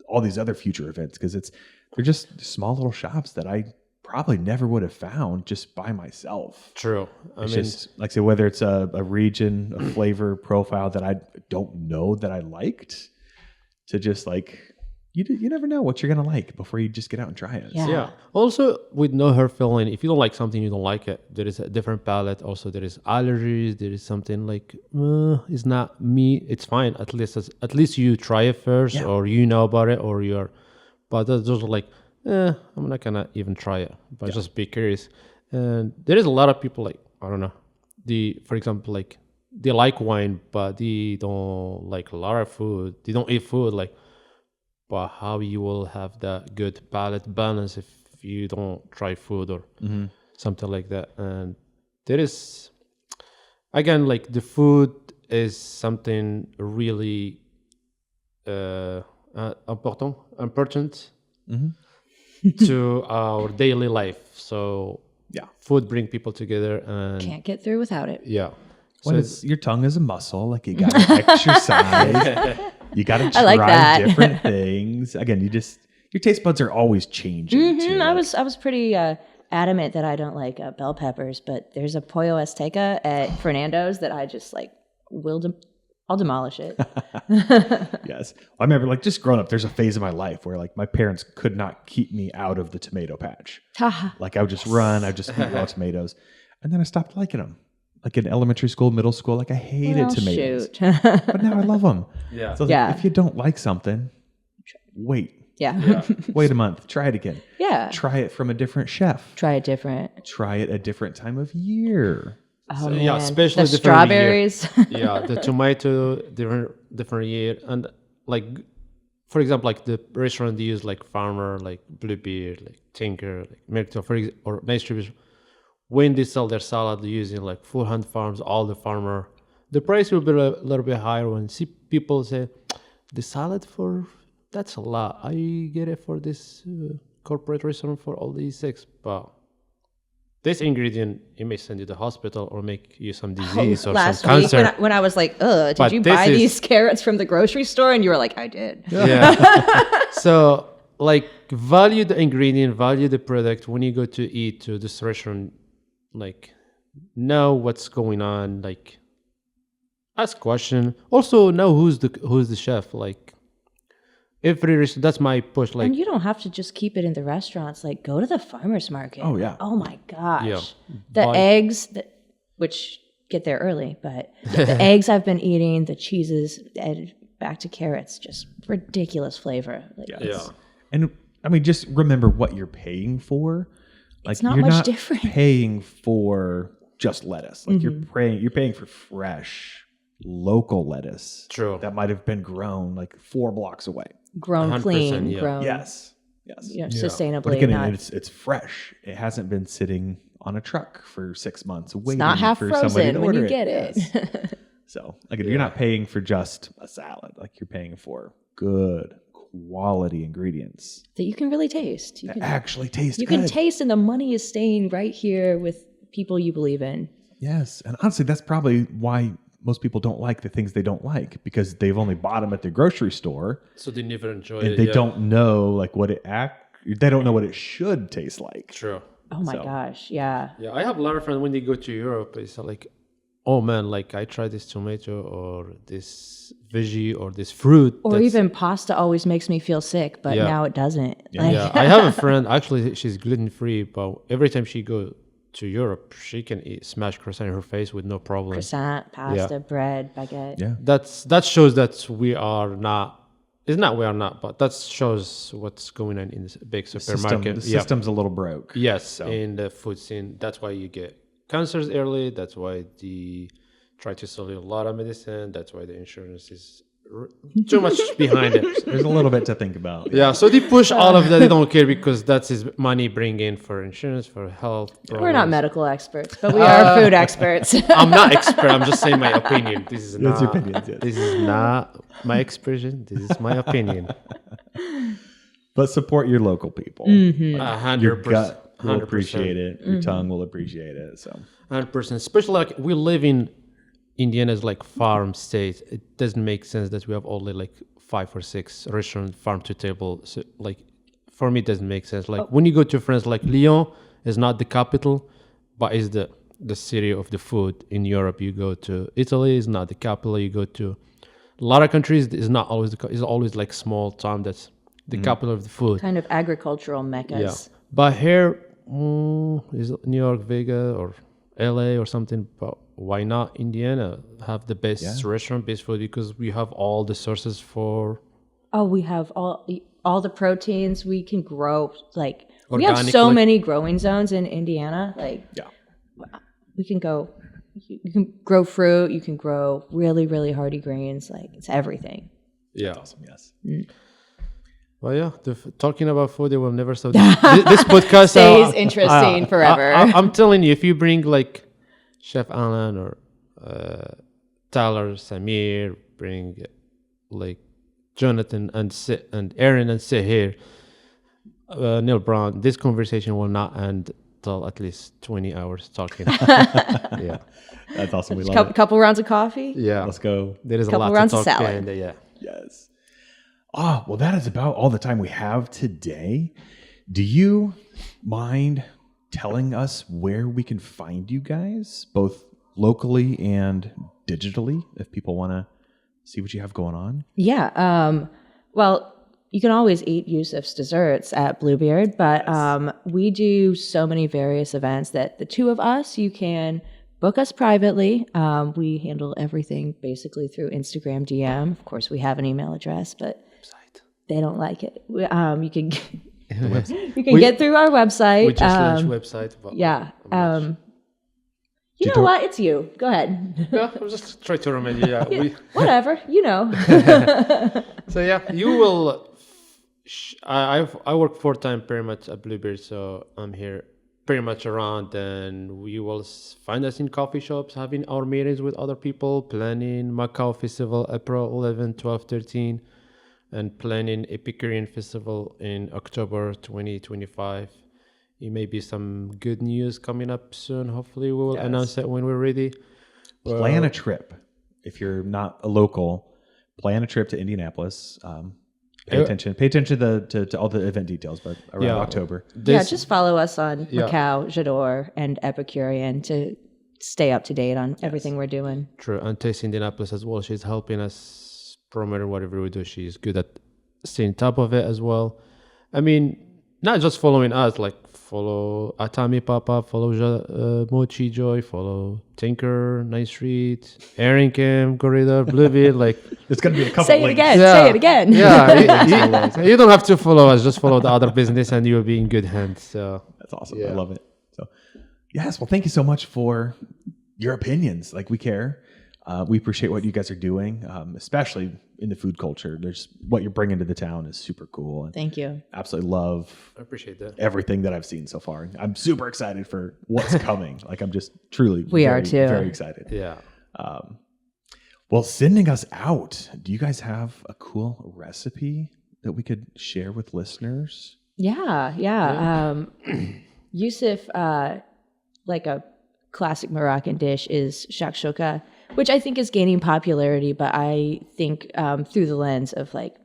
all these other future events because they're just small little shops that I probably never would have found just by myself. True. It's just like I say, whether it's a region, a flavor profile that I don't know that I liked, to just like you never know what you're gonna like before you just get out and try it. Yeah. Also, with no hurt feeling, if you don't like something, you don't like it. There is a different palate. Also, there is allergies. There is something like it's not me. It's fine. At least you try it first, or you know about it, or you're. But those are like, I'm not gonna even try it. But just be curious. And there is a lot of people like, I don't know, for example, like they like wine, but they don't like a lot of food. They don't eat food like. But how you will have that good palate balance if you don't try food or something like that. And there is, again, like the food is something really important to our daily life. So food bring people together and Can't get through without it. Yeah. Well, your tongue is a muscle. Like you got to exercise. You got to try that. different things. Again, your taste buds are always changing. Too. I was pretty adamant that I don't like bell peppers, but there's a pollo azteca at Fernando's that I just like I'll demolish it. Yes. I remember like just growing up, there's a phase of my life where like my parents could not keep me out of the tomato patch. Like I would just run, I'd just eat raw tomatoes. And then I stopped liking them. Like in elementary school, middle school, like I hated tomatoes. But now I love them. Yeah. So like, if you don't like something, wait. Yeah. Wait a month. Try it again. Yeah. Try it from a different chef. Try it different. Try it a different time of year. Oh, So, man. yeah, especially the different strawberries. Yeah, the tomato different year, and like for example, like the restaurant they use like Farmer, like Bluebeard, like Tinker, like Mercto, or Maestro. When they sell their salad, they're using like full hand farms, all the farmer. The price will be a little bit higher when see people say the salad that's a lot. I get it for this corporate restaurant for all these six, but this ingredient it may send you to the hospital or make you some disease or Last some week cancer. when I was like, did But you this buy is- these carrots from the grocery store? And you were like, I did. Yeah. So like value the ingredient, value the product when you go to eat to this restaurant. Like know what's going on. Like ask question. Also know who's the chef. Like that's my push. Like And you don't have to just keep it in the restaurants. Like go to the farmer's market. Oh, yeah. Oh my gosh. Yeah. The Buy- eggs, which get there early, but the eggs I've been eating, the cheeses, and back to carrots, just ridiculous flavor. Like, yeah. And I mean, just remember what you're paying for. Like It's not you're much not different. paying for just lettuce. Like you're paying for fresh, local lettuce. True. That might have been grown like 4 blocks away. grown 100%, clean, yeah. grown Yes. sustainably. But again, not, it's fresh. It hasn't been sitting on a truck for 6 months waiting not half for somebody frozen to when order you get Yes. it. So again, you're not paying for just a salad. Like you're paying for good quality ingredients that you can really taste. You that can, actually taste you good. can taste, and the money is staying right here with people you believe in. Yes. And honestly, that's probably why most people don't like the things they don't like, because they've only bought them at the grocery store So they never enjoy and it. they don't know like what they don't know what it should taste like. True. Oh my So- gosh, yeah. Yeah, I have a lot of friends when they go to Europe. It's like, oh man, like I tried this tomato or this veggie or this fruit. Or that's- even pasta always makes me feel sick, but Yeah. now it doesn't. Yeah, I have a friend. Actually, she's gluten free, but every time she go to Europe, she can eat smashed croissant in her face with no problem. Croissant, pasta, bread, baguette. Yeah. That shows that we are not. It's not we are not, but that shows what's going on in this big supermarket. The system's a little broke. Yes, in the food scene. That's why you get cancers early. That's why they try to sell you a lot of medicine. That's why the insurance is too much behind it. There's a little bit to think about. Yeah, so they push all of that. They don't care because that's his money bringing for insurance, for health. We're not problems. medical experts, but we are food experts. I'm not expert. I'm just saying my opinion. This is That's not. your opinion, yes. This is not my expression. This is my opinion. But support your local people. Mm-hmm. Your 100%. gut will 100%. appreciate it. Your tongue will appreciate it. So 100%. Especially like we live in Indiana's like farm state. It doesn't make sense that we have only like 5 or 6 restaurant farm to table. So like for me, it doesn't make sense. Like when you go to France, like Lyon is not the capital, but is the city of the food. In Europe, you go to Italy is not the capital. You go to a lot of countries is not always it's always like small town that's the capital of the food. Kind of agricultural meccas. Yeah, but here is it New York, Vegas, or LA or something. But why not Indiana have the best restaurant, best food, because we have all the sources for. Oh, we have all the proteins we can grow. Like we have so Organically. many growing zones in Indiana. Like we can go. You can grow fruit. You can grow really, really hardy greens. Like it's everything. Yeah. awesome. Yes. Well, yeah, talking about food, they will never stop. This podcast Stays interesting forever. I'm telling you, if you bring like Chef Alan or Tyler, Samir, bring like Jonathan and Aaron and sit here, Neil Brown, this conversation will not end till at least 20 hours talking. Yeah, That's awesome. We love it. Couple rounds of coffee. yeah. Let's go. There is a Couple lot rounds to of talk salad. and, yeah. Yes. Well, that is about all the time we have today. Do you mind telling us where we can find you guys, both locally and digitally, if people want to see what you have going on? Yeah. Well, you can always eat Youssef's desserts at Bluebeard, but we do so many various events that the two of us, you can book us privately. We handle everything basically through Instagram DM. Of course, we have an email address, but they don't like it. You can get through our website. We just launched website. But Yeah. You know what? It's you. Go ahead. yeah, I was just trying to remind you. Yeah, Whatever. You know. So yeah, you will. I work 4 times pretty much at Bluebeard, so I'm here pretty much around. And you will find us in coffee shops, having our meetings with other people, planning MOkAO Festival April 11, 12, 13, and planning Epicurean Festival in October 2025. It may be some good news coming up soon. Hopefully, we will announce it when we're ready. Plan a trip. If you're not a local, plan a trip to Indianapolis. Pay attention to all the event details, but around October. Just follow us on MOkAO, J'adore, and Epicurean to stay up to date on everything we're doing. True, and Taste Indianapolis as well. She's helping us promote whatever we do. She's good at staying top of it as well. I mean, not just following us, like follow Atami Papa, follow Mochi Joy, follow Tinker, 9th Street, Aaron Corridor, Bluebeard. Like It's going to be a couple Say it links. again. Yeah. Say it again. Yeah, you don't have to follow us. Just follow the other business, and you'll be in good hands. So That's awesome. I love it. So, yes. Well, thank you so much for your opinions. Like, we care. We appreciate what you guys are doing, especially in the food culture. There's what you're bringing to the town is super cool. And Thank you. absolutely love I appreciate that. everything that I've seen so far. I'm super excited for what's coming. Like, I'm just truly We are too. very excited. Yeah. Well, sending us out, do you guys have a cool recipe that we could share with listeners? Yeah. Youssef, like a classic Moroccan dish is shakshuka, which I think is gaining popularity, but I think through the lens of like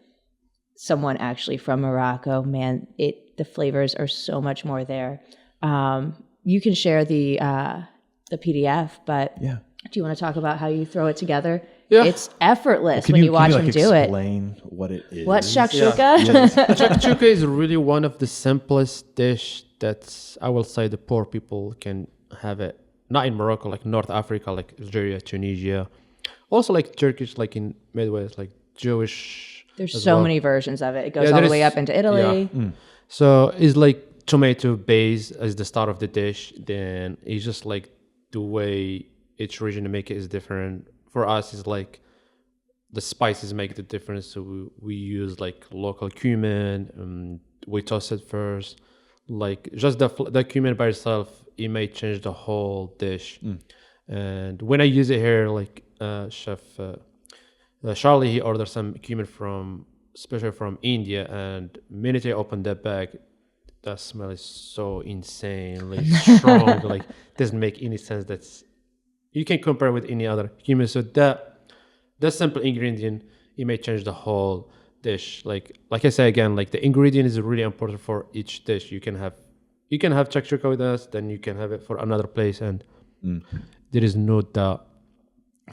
someone actually from Morocco, man, the flavors are so much more there. You can share the PDF, but do you want to talk about how you throw it together? Yeah. It's effortless when you watch them do it. Explain what it is. What's shakshuka? Shakshuka is really one of the simplest dish that's, I will say, the poor people can have it. Not in Morocco, like North Africa, like Algeria, Tunisia. Also like Turkish, like in Midwest, like Jewish. There's so many versions of it. It goes all the way up into Italy. Yeah. So it's like tomato base as the start of the dish. Then it's just like the way each region to make it is different. For us, it's like the spices make the difference. So we use like local cumin. We toast it first. Like just the cumin by itself, it may change the whole dish. And when I use it here, like Chef Charlie, he ordered some cumin from especially from India. And minute I opened that bag, that smell is so insanely strong. Like doesn't make any sense. That's you can compare with any other human. So that simple ingredient, it may change the whole dish. Like I say again, like the ingredient is really important for each dish. You can have shakshuka with us, then you can have it for another place, and there is no doubt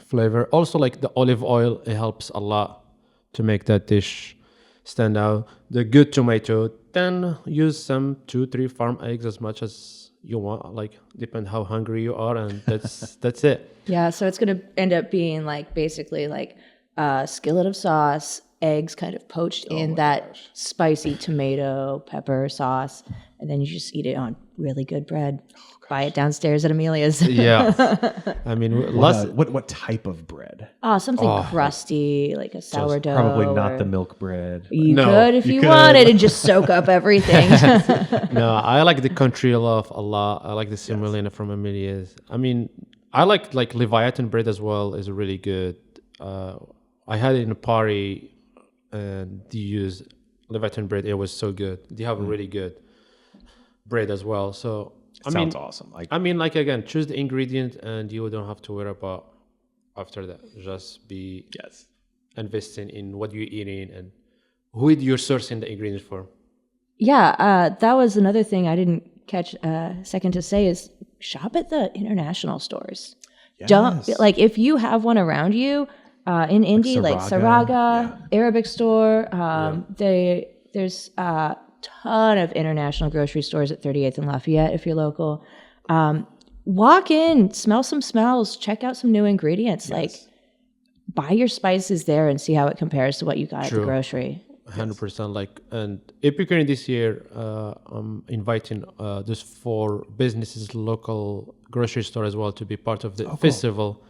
flavor. Also, like the olive oil, it helps a lot to make that dish stand out. The good tomato, then use some 2-3 farm eggs as much as you want, like depend how hungry you are, and that's it. Yeah, so it's gonna end up being like basically like a skillet of sauce, eggs kind of poached in that spicy tomato pepper sauce, and then you just eat it on really good bread. Buy it downstairs at Amelia's. Yeah, I mean, What type of bread? Something crusty, like a sourdough. Probably not the milk bread. You could if you wanted and just soak up everything. No, I like the country loaf a lot. I like the semolina from Amelia's. I mean, I like Leviathan bread as well. Is really good. I had it in a party, and they used Leviathan bread. It was so good. They have really good bread as well. So Sounds awesome. Again, choose the ingredient, and you don't have to worry about after that. Just be investing in what you're eating and who you're sourcing the ingredients for. Yeah, that was another thing I didn't catch a second to say is shop at the international stores. Yes. Don't if you have one around you in Indy, like Saraga, Arabic store. There's a ton of international grocery stores at 38th and Lafayette if you're local. Walk in, smell some smells, check out some new ingredients. Like buy your spices there and see how it compares to what you got at the grocery. 100%. And Epicurean this year, I'm inviting those 4 businesses, local grocery store as well, to be part of the festival.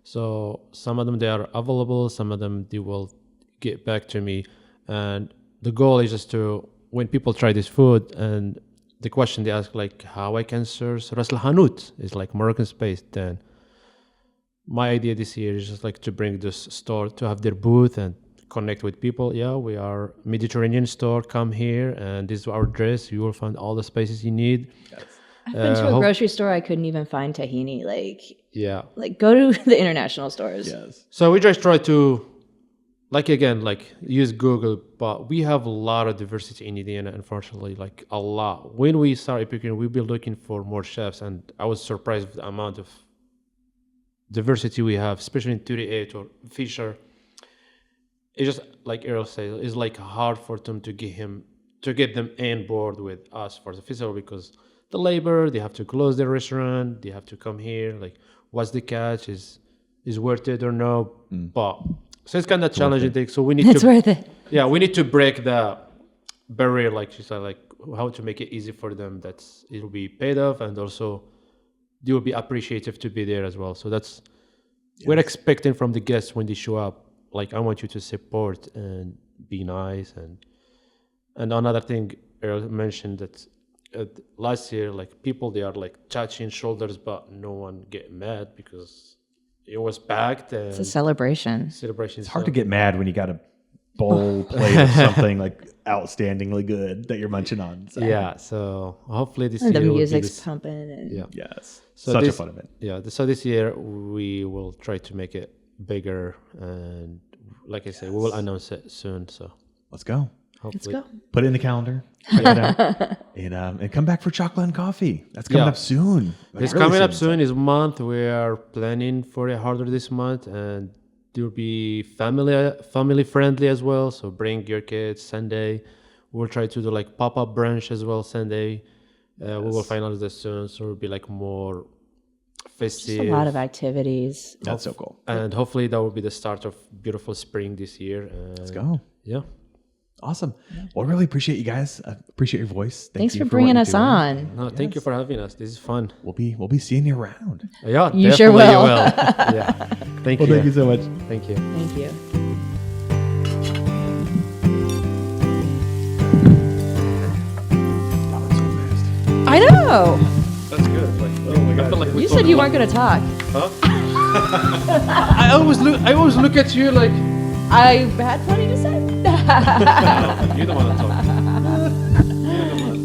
So some of them, they are available. Some of them, they will get back to me. And the goal is just to, when people try this food, and the question they ask, like, how I can source Ras El Hanout is like Moroccan space, then my idea this year is just like to bring this store to have their booth and connect with people. Yeah, we are Mediterranean store. Come here, and this is our address. You will find all the spices you need. I've been to a grocery store. I couldn't even find tahini. Go to the international stores. Yes. So we just try to, use Google, but we have a lot of diversity in Indiana, unfortunately, a lot. When we started Epicurean, we've been looking for more chefs, and I was surprised with the amount of diversity we have, especially in 38 or Fisher. It's just, like Ariel said, it's hard for them to get them on board with us for the festival, because the labor, they have to close their restaurant, they have to come here, what's the catch, is worth it or no? But so it's kind of challenging thing. So we need it's worth it. Yeah, we need to break the barrier, like she said, how to make it easy for them, that it will be paid off, and also they will be appreciative to be there as well. So that's we're expecting from the guests when they show up. I want you to support and be nice, and another thing Ariel mentioned that last year, people, they are touching shoulders, but no one get mad because it was packed. And it's a celebration. It's hard to get mad when you got a bowl plate of something outstandingly good that you're munching on. So. Yeah, so hopefully this and year the music's pumping. And yes, so such a fun event. Yeah, so this year we will try to make it bigger, and like I said, we will announce it soon. So let's go. Let's go. Put it in the calendar. Check it out. And come back for chocolate and coffee. That's coming up soon. It's really coming up soon. This month we are planning for it harder this month, and it will be family friendly as well. So bring your kids Sunday. We'll try to do pop-up brunch as well Sunday. We will finalize this soon, so it will be more festive. Just a lot of activities. That's so cool. And hopefully that will be the start of beautiful spring this year. Let's go. Yeah. Awesome. Well, I really appreciate you guys. I appreciate your voice. Thanks for bringing us on. No, thank you for having us. This is fun. We'll be seeing you around. Yeah, you sure will. You will. Yeah. Thank you. Thank you so much. Thank you. Thank you. I know. That's good. Oh my God. You said you weren't going to talk. Huh? I always look at you I had plenty to say. You're the one that talks.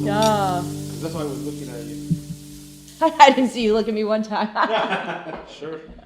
Yeah. That's why I was looking at you. I didn't see you look at me one time. Sure.